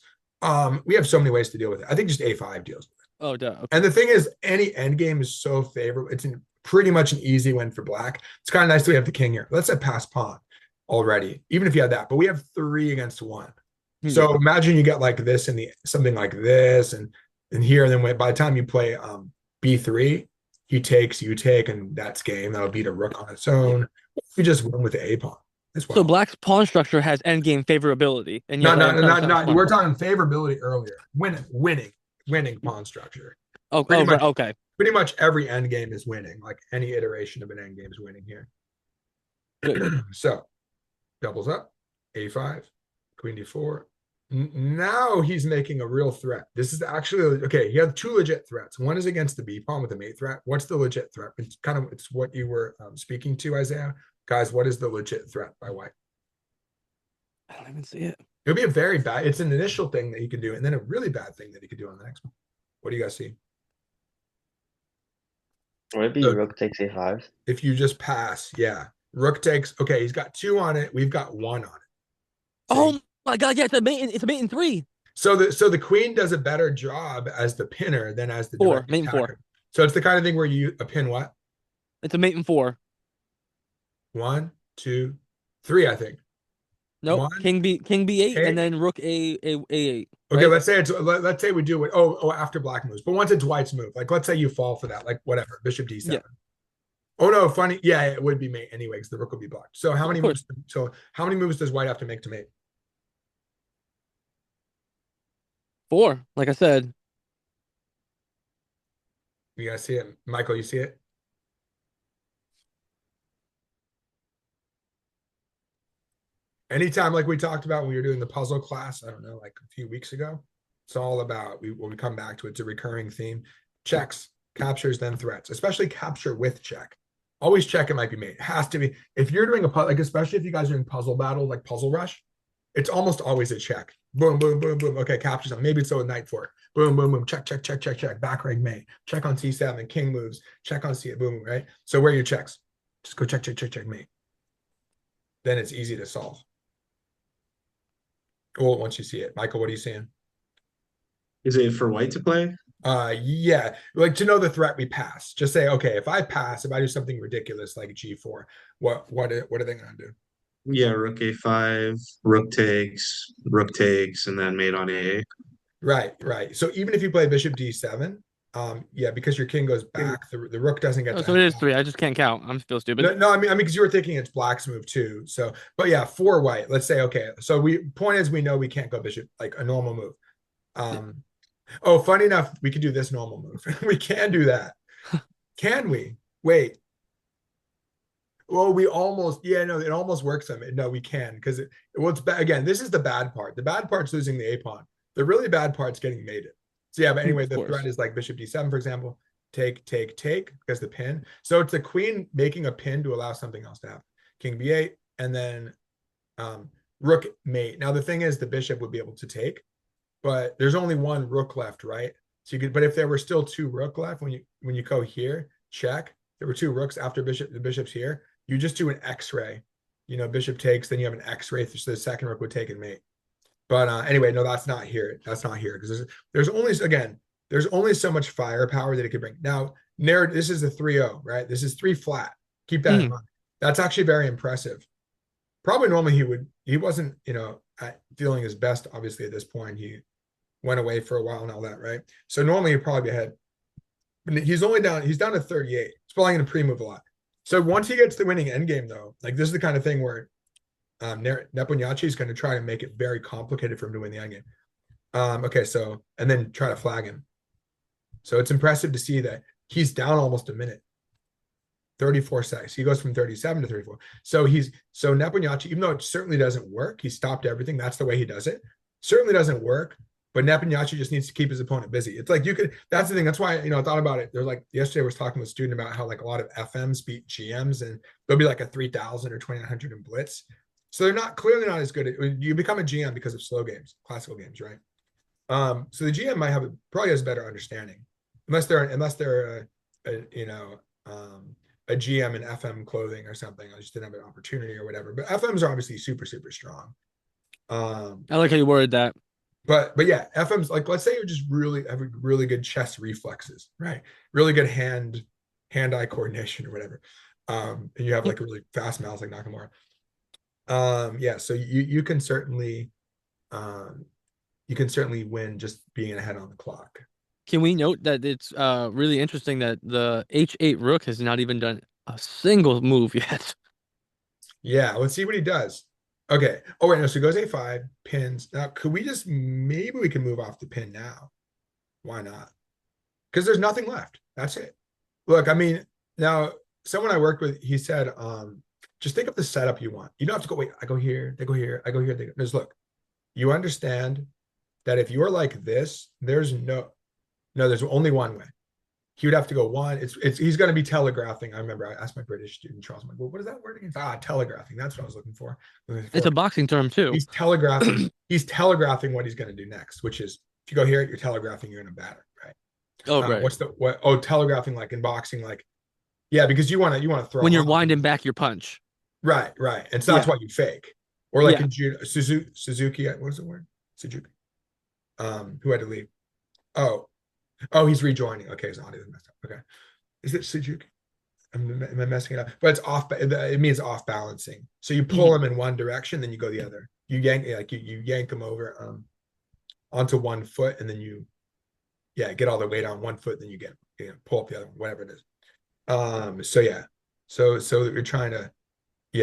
We have so many ways to deal with it. I think just A5 deals with it. Oh, duh. Okay. And the thing is, any endgame is so favorable. It's pretty much an easy win for Black. It's kind of nice that we have the king here. Let's say pass pawn. already, even if you had that. But we have 3 against 1. So Yeah. imagine you get like this and something like this and here, and then by the time you play b3, he takes, you take, and that's game. That'll beat a rook on its own. You just win with the a pawn as So well. black's pawn structure has endgame favorability, and yet Not. We're talking favorability earlier. Winning pawn structure. Right, okay. Pretty much every endgame is winning. Like any iteration of an endgame is winning here. Good. So doubles up, a5, queen d4. Now he's making a real threat. This is actually okay. He had 2 legit threats. One is against the b pawn with a mate threat. What's the legit threat? It's what you were speaking to, Isaiah. Guys, what is the legit threat by white? I don't even see it. It'll be a very bad. It's an initial thing that he can do, and then a really bad thing that he could do on the next one. What do you guys see? Would it be So, rook takes a5? if you just pass, yeah. Rook takes. Okay, he's got 2 on it. We've got 1 on it. Oh my god, yeah, it's a mate in 3. So the queen does a better job as the pinner than as the 4, direct mate in 4. attacker. So it's the kind of thing where you a pin what? It's a mate in 4. 1, 2, 3, I think. Nope. 1, King b8 8. and then rook a8. Okay, right? let's say we do it. Oh, after black moves. But once it's white's move, like let's say you fall for that, like whatever, bishop d7. Yeah. Oh no, funny. Yeah, it would be mate anyway, because the rook will be blocked. So how many Of course. moves? So how many moves does white have to make to mate? 4, like I said. You guys see it, Michael? You see it? Anytime, like we talked about when we were doing the puzzle class, I don't know, like a few weeks ago, it's all about, when we come back to it, it's a recurring theme. Checks, captures, then threats, especially capture with check. Always check it might be mate. It has to be. If you're doing like, especially if you guys are doing puzzle battle, like Puzzle Rush, it's almost always a check. Boom, boom, boom, boom. Okay, capture something. Maybe it's a knight fork. Boom, boom, boom. Check, check, check, check, check. Back rank mate. Check on c7. King moves. Check on c8. Boom, right? So where are your checks? Just go check, check, check, check, mate. Then it's easy to solve. Well, once you see it. Michael, what are you seeing? Is it for white to play? Yeah, like to know the threat we pass. Just say, okay, if I pass, if I do something ridiculous like g4, what are they gonna do? Yeah, rook a5, rook takes, and then mate on a8. Right. So even if you play bishop d7, yeah, because your king goes back, the rook doesn't get Oh, to so it is 3. I just can't count. I'm still stupid. No, I mean, because you were thinking it's black's move too. So, but yeah, for white, let's say, okay. So point is, we know we can't go bishop, like a normal move. Oh, funny enough, we could do this normal move. We can do that. Can we? Wait. Well, we almost, yeah, no, it almost works. No, we can, because again, this is the bad part. The bad part's losing the a pawn. The really bad part's getting mated. So yeah, but anyway, the threat is like bishop d7, for example. Take, because the pin. So it's the queen making a pin to allow something else to happen. King b8, and then rook mate. Now the thing is, the bishop would be able to take, but there's only 1 rook left, right? So you could, but if there were still 2 rook left, when you go here, check. There were 2 rooks after the bishop's here. You just do an X-ray. Bishop takes, then you have an X-ray, so the second rook would take and mate. But anyway, no, that's not here. That's not here, because there's only so much firepower that it could bring. Now, this is a 3-0, right? This is 3 flat. Keep that in mind. That's actually very impressive. Probably normally he wasn't, feeling his best, obviously, at this point. He went away for a while and all that, right? So normally he'd probably be ahead. But he's down to 38. He's probably going to pre-move a lot. So once he gets the winning endgame, though, like this is the kind of thing where Nepomniachtchi is going to try to make it very complicated for him to win the endgame. Okay, so, and then try to flag him. So it's impressive to see that he's down almost a minute. 34 seconds. He goes from 37 to 34. So Nepomniachtchi, even though it certainly doesn't work, he stopped everything. That's the way he does it. Certainly doesn't work. But Nepomniachtchi just needs to keep his opponent busy. It's like that's the thing. That's why, I thought about it. There's like, yesterday I was talking with a student about how like a lot of FMs beat GMs, and there'll be like a 3,000 or 2,900 in blitz. So they're clearly not as good. You become a GM because of slow games, classical games, right? So the GM probably has a better understanding, unless they're a GM in FM clothing or something. I just didn't have an opportunity or whatever. But FMs are obviously super, super strong. I like how you worded that. But yeah, FM's like, let's say you just have really good chess reflexes, right? Really good hand-eye coordination or whatever. And you have like a really fast mouse like Nakamura. Yeah, so you can certainly win just being ahead on the clock. Can we note that it's really interesting that the H8 rook has not even done a single move yet? Yeah, let's see what he does. Okay. Oh wait, no. So he goes A5, pins. Now, could we just maybe we can move off the pin now? Why not? Because there's nothing left. That's it. Look, I mean, now someone I worked with, he said, just think of the setup you want. You don't have to go, wait, I go here, they go here, I go here, they go. Just look, you understand that if you're like this, there's there's only one way. He would have to go one. It's he's going to be telegraphing. I remember I asked my British student Charles, I'm like, well, what is that word again? Telegraphing. That's what I was looking for. It's a boxing term too. He's telegraphing. He's telegraphing what he's going to do next, which is if you go here, you're telegraphing you're going to batter, right? Oh, right. What? Oh, telegraphing like in boxing, like yeah, because you want to throw when you're winding back your punch. Right, and so that's why you fake, or like in Suzuki. What is the word? Suzuki. Who had to leave? Oh, he's rejoining. Okay, his audio is messed up. Okay, is it Suzuki? Am I messing it up? But it's off. It means off balancing. So you pull him in one direction, then you go the other. You yank you yank him over onto one foot, and then you get all the weight on one foot, then you pull up the other one, whatever it is. So yeah, so you're trying to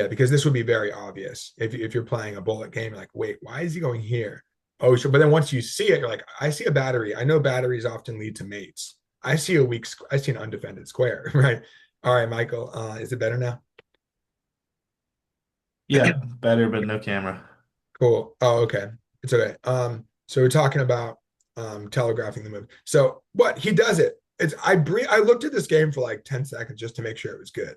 because this would be very obvious if you're playing a bullet game. Like, wait, why is he going here? Oh, sure. But then once you see it, you're like, I see a battery. I know batteries often lead to mates. I see an undefended square, right? All right, Michael, is it better now? Yeah, better, but no camera. Cool. Oh, okay. It's okay. So we're talking about telegraphing the move. So what he does it. I looked at this game for like 10 seconds just to make sure it was good.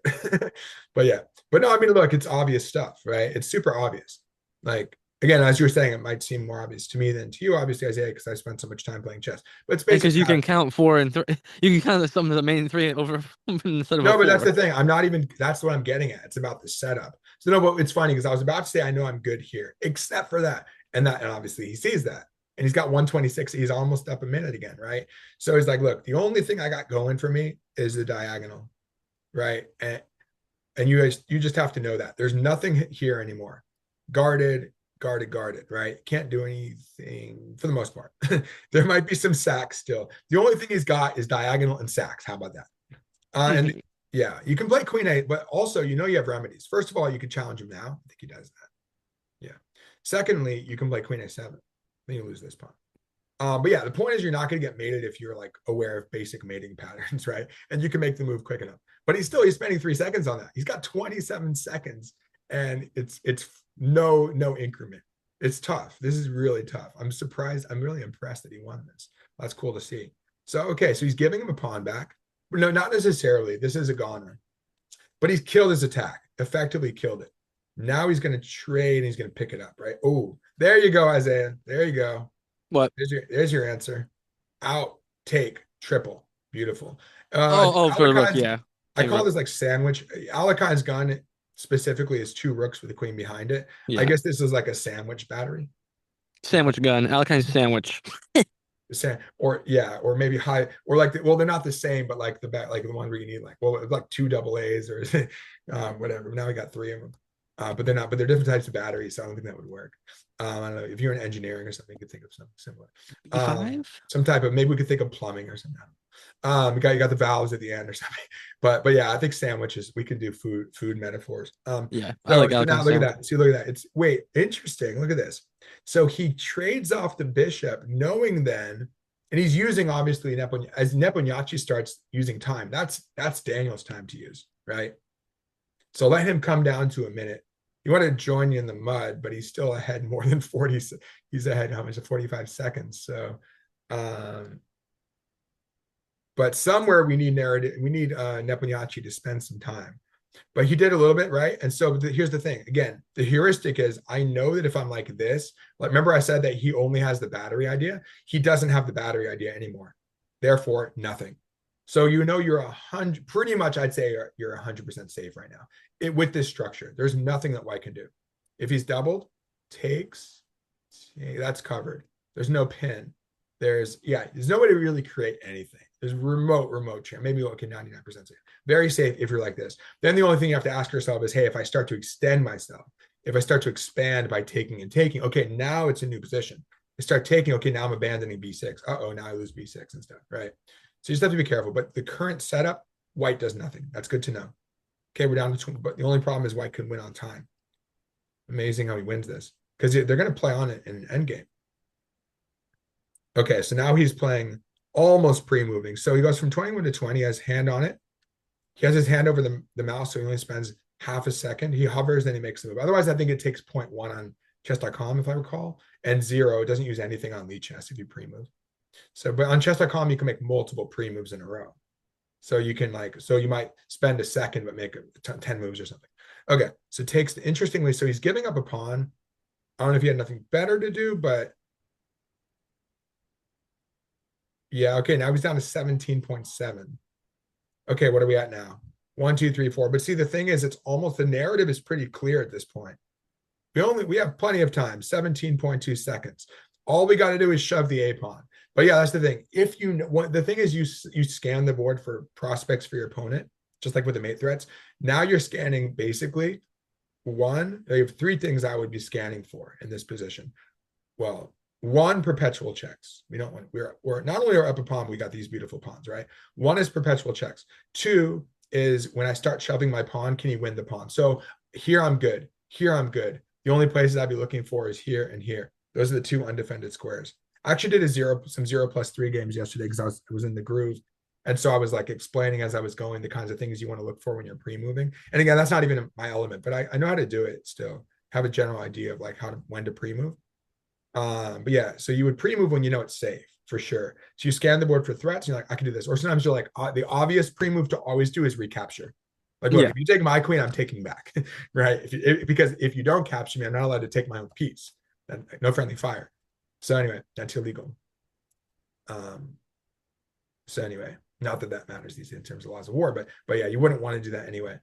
But no, I mean, look, it's obvious stuff, right? It's super obvious. Like, again, as you were saying, it might seem more obvious to me than to you, obviously, Isaiah, because I spent so much time playing chess. But it's basically because you can count 4 and 3. You can count some of the main 3 over instead of no, but that's the thing. I'm not even. That's what I'm getting at. It's about the setup. So no, but it's funny because I was about to say I know I'm good here, except for that, and obviously he sees that, and he's got 126. He's almost up a minute again, right? So he's like, look, the only thing I got going for me is the diagonal, right? And you just have to know that there's nothing here anymore. Guarded, right? Can't do anything for the most part. There might be some sacks still. The only thing he's got is diagonal and sacks. How about that? And yeah, you can play Queen 8, but also you have remedies. First of all, you can challenge him now. I think he does that. Yeah. Secondly, you can play Queen A7. Then you lose this pawn. But yeah, the point is you're not going to get mated if you're like aware of basic mating patterns, right? And you can make the move quick enough. But he's spending 3 seconds on that. He's got 27 seconds, and it's no increment. It's tough. This is really tough. I'm surprised. I'm really impressed that he won this. That's cool to see. So okay, so he's giving him a pawn back. No, not necessarily. This is a goner, but he's killed his attack. Effectively killed it. Now he's going to trade and he's going to pick it up, right? Oh, there you go, Isaiah. There you go. What? There's your answer. Out, take, triple. Beautiful. For the rook, yeah. I call this like sandwich. Alekhine's gun specifically is 2 rooks with a queen behind it. Yeah. I guess this is like a sandwich battery. Sandwich gun. Alekhine's sandwich. Or maybe high, or like they're not the same, but like the one where you need like 2 double A's or whatever. Now we got 3 of them. But they're different types of batteries, so I don't think that would work. I don't know if you're in engineering or something, you could think of something similar. Some type of, maybe we could think of plumbing or something. You got the valves at the end or something. But yeah, I think sandwiches, we can do food metaphors. I like now look at that. See, look at that. It's interesting. Look at this. So he trades off the bishop, knowing then, and he's using obviously as Nepomniachtchi starts using time. That's Daniel's time to use, right? So let him come down to a minute. You want to join you in the mud, but he's still ahead more than 40. He's ahead how much? 45 seconds. So, but somewhere we need narrative. We need Nepomniachtchi to spend some time. But he did a little bit, right? And so here's the thing. Again, the heuristic is I know that if I'm like this, like remember I said that he only has the battery idea. He doesn't have the battery idea anymore. Therefore, nothing. So you're 100, pretty much I'd say you're 100% safe right now. With this structure, there's nothing that white can do. If he's doubled, takes, that's covered. There's no pin. There's no way to really create anything. There's remote chance. Maybe 99% safe. Very safe if you're like this. Then the only thing you have to ask yourself is, hey, if I start to extend myself, if I start to expand by taking and taking, okay, now it's a new position. I start taking, okay, now I'm abandoning b6. Uh-oh, now I lose b6 and stuff, right? So you just have to be careful. But the current setup, white does nothing. That's good to know. Okay, we're down to 20, but the only problem is white can win on time. Amazing how he wins this, because they're going to play on it in an endgame. Okay, so now he's playing almost pre-moving. So he goes from 21 to 20, he has hand on it. He has his hand over the mouse, so he only spends half a second. He hovers, then he makes the move. Otherwise, I think it takes 0.1 on chess.com, if I recall, and 0. It doesn't use anything on lead chess if you pre-move. So, but on chess.com, you can make multiple pre-moves in a row. So you can so you might spend a second, but make 10 moves or something. Okay, so takes, interestingly, so he's giving up a pawn. I don't know if he had nothing better to do, but yeah, okay, now he's down to 17.7. Okay, what are we at now? 1, 2, 3, 4. But see, the thing is, it's almost, the narrative is pretty clear at this point. We have plenty of time, 17.2 seconds. All we got to do is shove the a pawn. But yeah, that's the thing. If you know, the thing is, you scan the board for prospects for your opponent, just like with the mate threats. Now you're scanning basically you have 3 things I would be scanning for in this position. Well, 1, perpetual checks. We don't want, we're not only are up a pawn, we got these beautiful pawns, right? 1 is perpetual checks. 2 is when I start shoving my pawn, can he win the pawn? So here I'm good. Here I'm good. The only places I'd be looking for is here and here. Those are the 2 undefended squares. I actually did some 0+3 games yesterday because I was in the groove. And so I was like explaining as I was going the kinds of things you want to look for when you're pre-moving. And again, that's not even my element, but I know how to do it still. Have a general idea of like when to pre-move. But yeah, so you would pre-move when you know it's safe for sure. So you scan the board for threats, and you're like, I can do this. Or sometimes you're like, the obvious pre-move to always do is recapture. Like, look, if you take my queen, I'm taking back, right? Because if you don't capture me, I'm not allowed to take my own piece. Then no friendly fire. So anyway, that's illegal. So anyway, not that that matters these days in terms of laws of war, but yeah, you wouldn't want to do that anyway.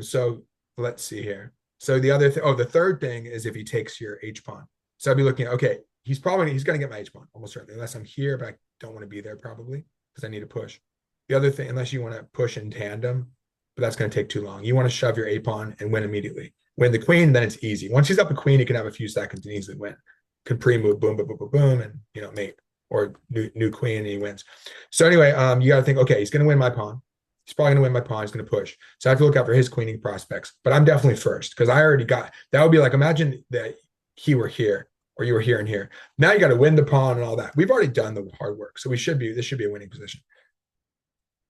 So let's see here. So the other thing, the third thing is if he takes your h pawn. So I'd be looking at, okay, he's going to get my h pawn almost certainly, unless I'm here, but I don't want to be there probably because I need to push. The other thing, unless you want to push in tandem, but that's going to take too long. You want to shove your a pawn and win immediately. Win the queen, then it's easy. Once he's up a queen, he can have a few seconds and easily win. Could pre-move, boom, boom, boom, boom, boom, and mate, or new queen, and he wins. So anyway, you got to think, okay, he's going to win my pawn. He's probably going to win my pawn. He's going to push. So I have to look out for his queening prospects. But I'm definitely first because I already got, that would be like, imagine that he were here or you were here and here. Now you got to win the pawn and all that. We've already done the hard work. So this should be a winning position.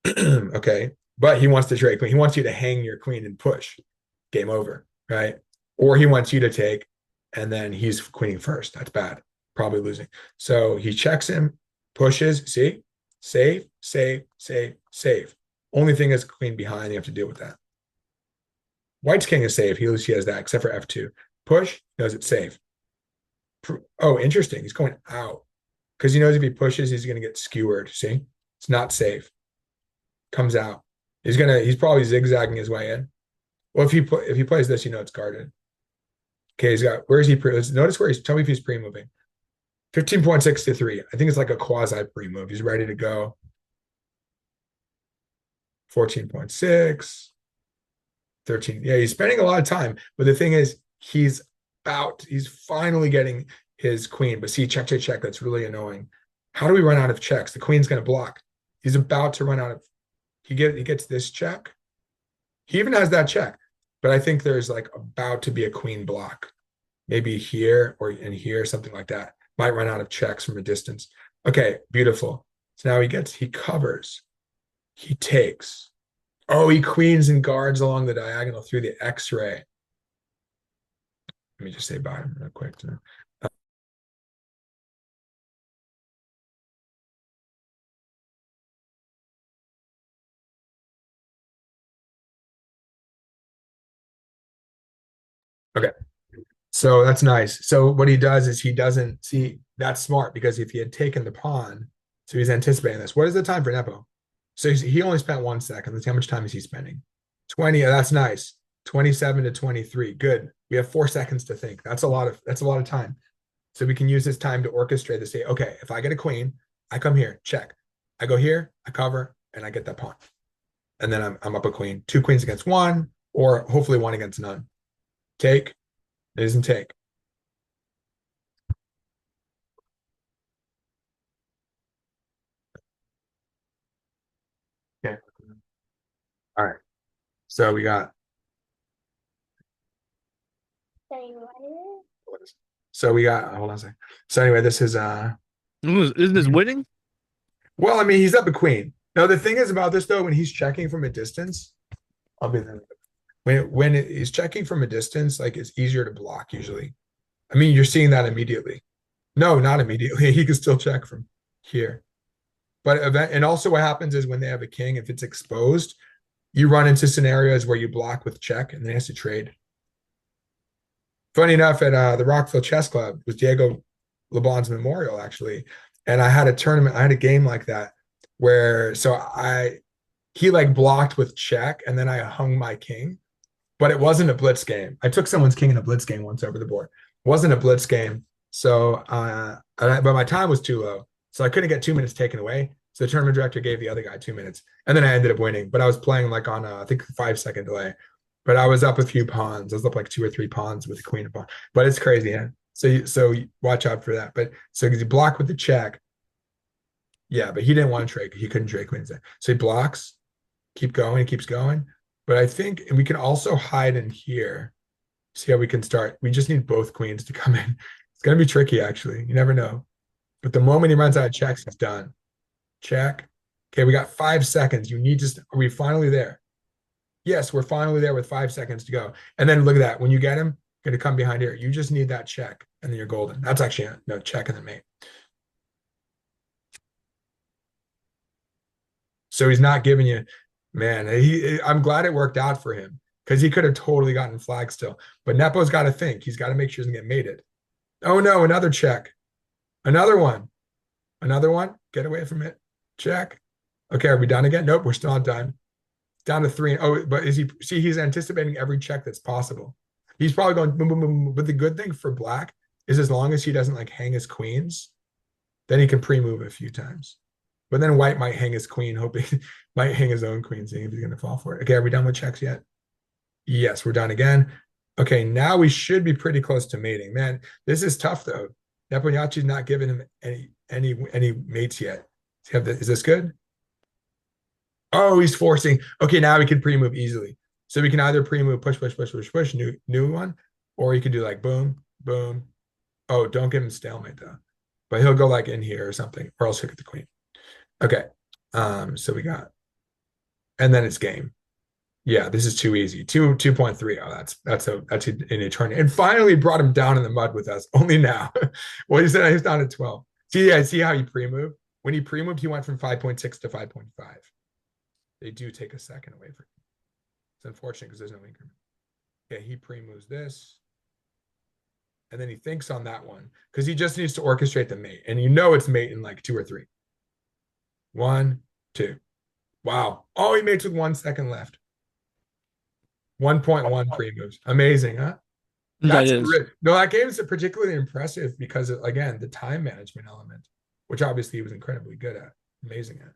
Okay. But he wants to trade queen. He wants you to hang your queen and push. Game over, right? Or he wants you to take and then he's queening first. That's bad. Probably losing. So he checks him, pushes, see? Save, save, save, save. Only thing is queen behind, you have to deal with that. White's king is safe. He has that, except for f2. Push, he knows it's safe. Oh, interesting. He's going out. Because he knows if he pushes, he's going to get skewered. See? It's not safe. Comes out. He's probably zigzagging his way in. Well, if he plays this, it's guarded. Okay, where is he? Notice where tell me if he's pre-moving. 15.6 to 3. I think it's like a quasi pre-move. He's ready to go. 14.6. 13. Yeah, he's spending a lot of time. But the thing is, he's finally getting his queen. But see, check, check, check. That's really annoying. How do we run out of checks? The queen's going to block. He's about to run out of. He gets this check. He even has that check. But I think there's like about to be a queen block. Maybe here or in here, something like that. Might run out of checks from a distance. Okay, beautiful. So now he covers. He takes. Oh, he queens and guards along the diagonal through the X-ray. Let me just say bye real quick. Okay. So that's nice. So what he does is he doesn't see, that's smart because if he had taken the pawn, so he's anticipating this. What is the time for Nepo? So he only spent 1 second. Let's see how much time is he spending. 20. That's nice. 27 to 23. Good. We have 4 seconds to think. That's a lot of time. So we can use this time to orchestrate to say, okay, if I get a queen, I come here, check. I go here, I cover, and I get that pawn. And then I'm up a queen. 2 queens against 1, or hopefully 1 against none. Take, It doesn't take. Okay. All right. So we got. So we got. Hold on a second. So anyway, this is Isn't this winning? Well, I mean, he's up a queen. Now the thing is about this though, when he's checking from a distance, I'll be there. When he's checking from a distance, like it's easier to block usually. I mean, you're seeing that immediately. No, not immediately. He can still check from here. But and also what happens is when they have a king, if it's exposed, you run into scenarios where you block with check and then he has to trade. Funny enough, at the Rockville Chess Club was Diego LeBlan's memorial actually, and I had a tournament. I had a game like that where he like blocked with check, and then I hung my king, but it wasn't a blitz game. I took someone's king in a blitz game once over the board. It wasn't a blitz game, so but my time was too low, so I couldn't get 2 minutes taken away. So the tournament director gave the other guy 2 minutes, and then I ended up winning. But I was playing like on I think 5 second delay. But I was up a few pawns. I was up like 2 or 3 pawns with the queen of pawn. But it's crazy, yeah. So watch out for that. But so because you block with the check, yeah. But he didn't want to trade. He couldn't trade queens there. So he blocks, keep going, he keeps going. But I think, and we can also hide in here. See how we can start. We just need both queens to come in. It's gonna be tricky, actually. You never know. But the moment he runs out of checks, he's done. Check. Okay, we got 5 seconds. You need to. Are we finally there? Yes, we're finally there with 5 seconds to go. And then look at that. When you get him, going to come behind here. You just need that check, and then you're golden. That's actually no check and then mate. So he's not giving you, man. I'm glad it worked out for him because he could have totally gotten flagged still. But Nepo's got to think. He's got to make sure he doesn't get mated. Oh no, another check. Another one. Another one. Get away from it. Check. Okay, are we done again? Nope, we're still not done. Down to 3. Oh, but is he? See, he's anticipating every check that's possible. He's probably going boom, boom, boom. But the good thing for black is as long as he doesn't like hang his queens, then he can pre-move a few times. But then white might hang his queen, hoping might hang his own queen, seeing if he's going to fall for it. Okay, are we done with checks yet? Yes, we're done again. Okay, now we should be pretty close to mating. Man, this is tough though. Nepomniachtchi's not giving him any mates yet. Is this good? Oh, he's forcing. Okay, now we can pre-move easily. So we can either pre-move, push, push, push, push, push, new one, or you can do like boom, boom. Oh, don't give him stalemate though. But he'll go like in here or something, or else he'll get the queen. Okay. So we got, and then it's game. Yeah, this is too easy. 2.3. Oh, that's an eternity. And finally brought him down in the mud with us. Only now. Well, he said he's down at 12. See how he pre-moved? When he pre-moved, he went from 5.6 to 5.5. They do take a second away from him. It's unfortunate because there's no increment. Okay, he pre-moves this. And then he thinks on that one because he just needs to orchestrate the mate. And you know it's mate in like 2 or 3. 1, 2. Wow. Oh, he mates with 1 second left. 1.1 pre-moves. Amazing, huh? That is. No, that game is particularly impressive because of, again, the time management element, which obviously he was incredibly good at. Amazing at.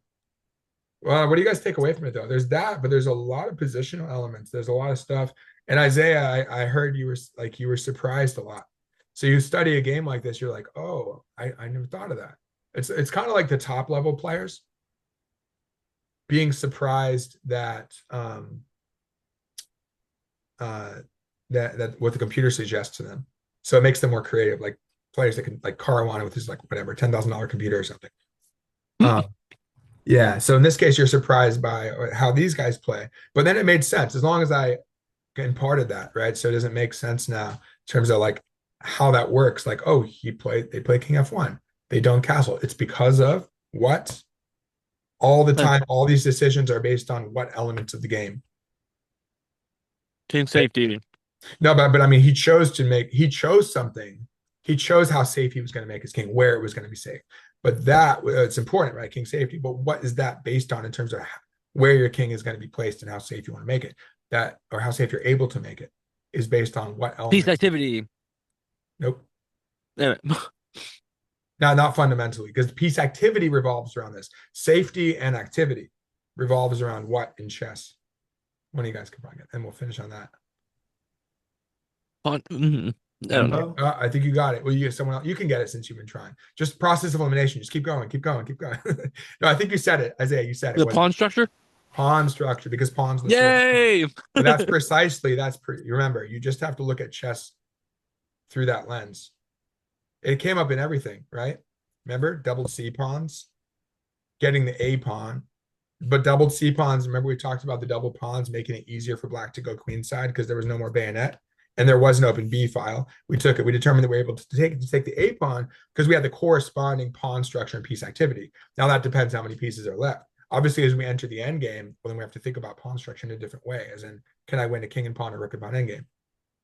Well, what do you guys take away from it though? There's that, but there's a lot of positional elements. There's a lot of stuff. And Isaiah, I heard you were surprised a lot. So you study a game like this, you're like, oh, I never thought of that. It's kind of like the top level players being surprised that that what the computer suggests to them. So it makes them more creative, like players that can like Caruana with his like whatever $10,000 computer or something. Yeah. So in this case, you're surprised by how these guys play, but then it made sense as long as I imparted that, right? So it doesn't make sense now in terms of like how that works. Like, oh, they play King F1. They don't castle. It's because of what? All the time, all these decisions are based on what elements of the game? King safety. No, but I mean, he chose something. He chose how safe he was going to make his king, where it was going to be safe. But that it's important, right? King safety. But what is that based on in terms of where your king is going to be placed and how safe you want to make it? That or how safe you're able to make it is based on what element? Peace activity. Nope. Damn it. No, not fundamentally, because peace activity revolves around this. Safety and activity revolves around what in chess? One of you guys can probably get, and we'll finish on that. I don't know. Tempo? I think you got it. Well, you get someone else. You can get it since you've been trying. Just process of elimination. Just keep going, keep going, keep going. No, I think you said it, Isaiah. You said it. The What- pawn structure? pawn structure, because pawns the slowest. Yay! But that's precisely you remember. You just have to look at chess through that lens. It came up in everything, right? Remember doubled C pawns, getting the A pawn, but doubled C pawns. Remember we talked about the double pawns making it easier for black to go queenside because there was no more bayonet and there was an open B file. We took it. We determined that we were able to take the A pawn because we had the corresponding pawn structure and piece activity. Now that depends how many pieces are left. Obviously, as we enter the end game, well, then we have to think about pawn structure in a different way, as in, can I win a king and pawn or rook and pawn endgame?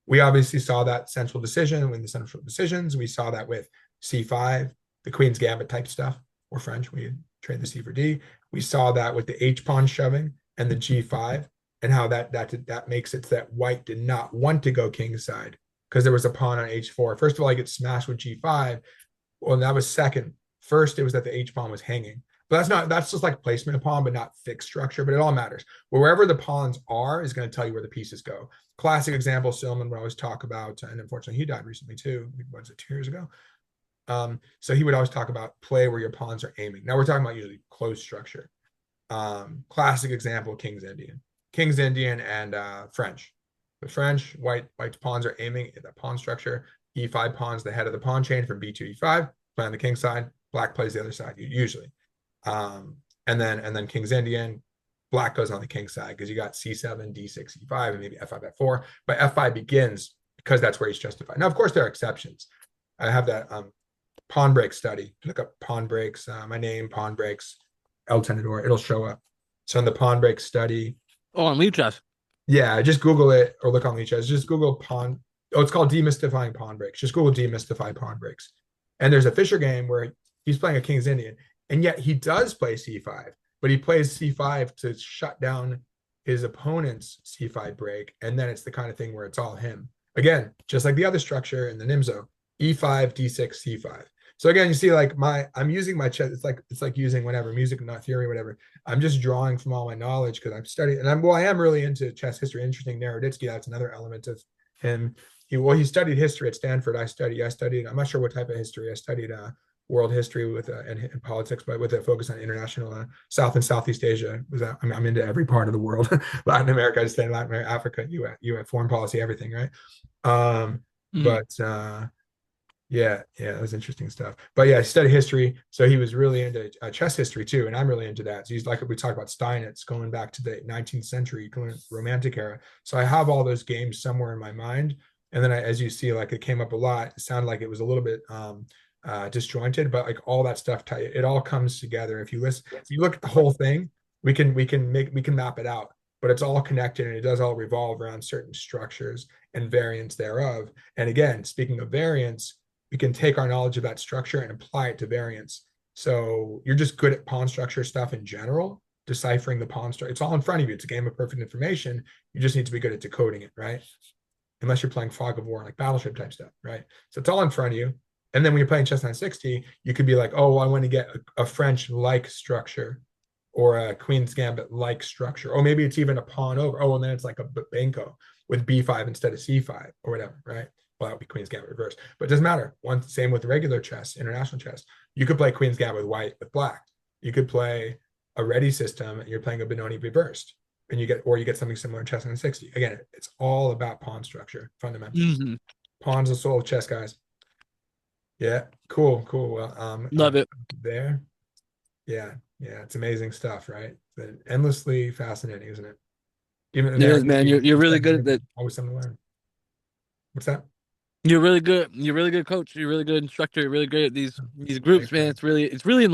We obviously saw that central decision in the central decisions. We saw that with C5, the Queen's Gambit type stuff, or French, we trade the C for D. We saw that with the H pawn shoving and the G5, and how that makes it so that white did not want to go kingside because there was a pawn on H4. First of all, he gets smashed with G5. Well, that was second. First, it was that the H pawn was hanging. But that's just like placement of pawn, but not fixed structure, but it all matters. Wherever the pawns are is going to tell you where the pieces go. Classic example, Silman would always talk about, and unfortunately he died recently too, was it 2 years ago? So he would always talk about play where your pawns are aiming. Now we're talking about usually closed structure. Classic example, King's Indian and French. The French, white's pawns are aiming at the pawn structure. E5 pawns the head of the pawn chain from B2 E5, play on the king side, black plays the other side, usually. And then King's Indian, black goes on the king side because you got C7, D6, E5, and maybe F5, F4. But F5 begins because that's where he's justified. Now, of course, there are exceptions. I have that pawn break study. Look up pawn breaks, my name, pawn breaks, El Tenedor, it'll show up. So in the pawn break study. Oh, on Lichess. Yeah, just Google it or look on Lichess. Just Google pawn. Oh, it's called demystifying pawn breaks. Just Google demystify pawn breaks. And there's a Fischer game where he's playing a King's Indian. And yet he does play C5, but he plays C5 to shut down his opponent's C5 break. And then it's the kind of thing where it's all him. Again, just like the other structure in the Nimzo, E5, D6, C5. So again, you see, like I'm using my chess. It's like using whatever music, not theory, whatever. I'm just drawing from all my knowledge because I've studied, and I am really into chess history. Interesting, Naroditsky. That's another element of him. He studied history at Stanford. I studied. I'm not sure what type of history. I studied world history with and politics, but with a focus on international South and Southeast Asia. I'm into every part of the world. Latin America, I just stayed in Latin America, Africa, U.S. foreign policy, everything, right? But yeah, that was interesting stuff. But yeah, he studied history, so he was really into chess history too, and I'm really into that. So he's like, we talked about Steinitz going back to the 19th century Romantic era. So I have all those games somewhere in my mind, and then as you see, like it came up a lot. It sounded like it was a little bit disjointed, but like all that stuff, it all comes together. If you look at the whole thing, we can map it out, but it's all connected and it does all revolve around certain structures and variants thereof. And again, speaking of variants, we can take our knowledge of that structure and apply it to variants. So you're just good at pawn structure stuff in general, deciphering the pawn structure. It's all in front of you. It's a game of perfect information. You just need to be good at decoding it, right? Unless you're playing fog of war, like battleship type stuff, right? So it's all in front of you. And then when you're playing chess 960, you could be like, oh, I want to get a French-like structure or a Queen's Gambit-like structure. Or maybe it's even a pawn over. Oh, and then it's like a Benko with B5 instead of C5 or whatever, right? Well, that would be Queen's Gambit reverse. But it doesn't matter. Same with regular chess, international chess. You could play Queen's Gambit with white, with black. You could play a ready system and you're playing a Benoni reversed. And you get something similar in chess 960. Again, it's all about pawn structure, fundamentals. Pawn's the soul of chess, guys. Yeah, cool. Well, love it. There. Yeah, it's amazing stuff, right? It's endlessly fascinating, isn't it? Even it is, man. You're really good at that. Always something to learn. What's that? You're really good. You're really good coach. You're really good instructor. You're really great at these groups, man. It's really enlightening.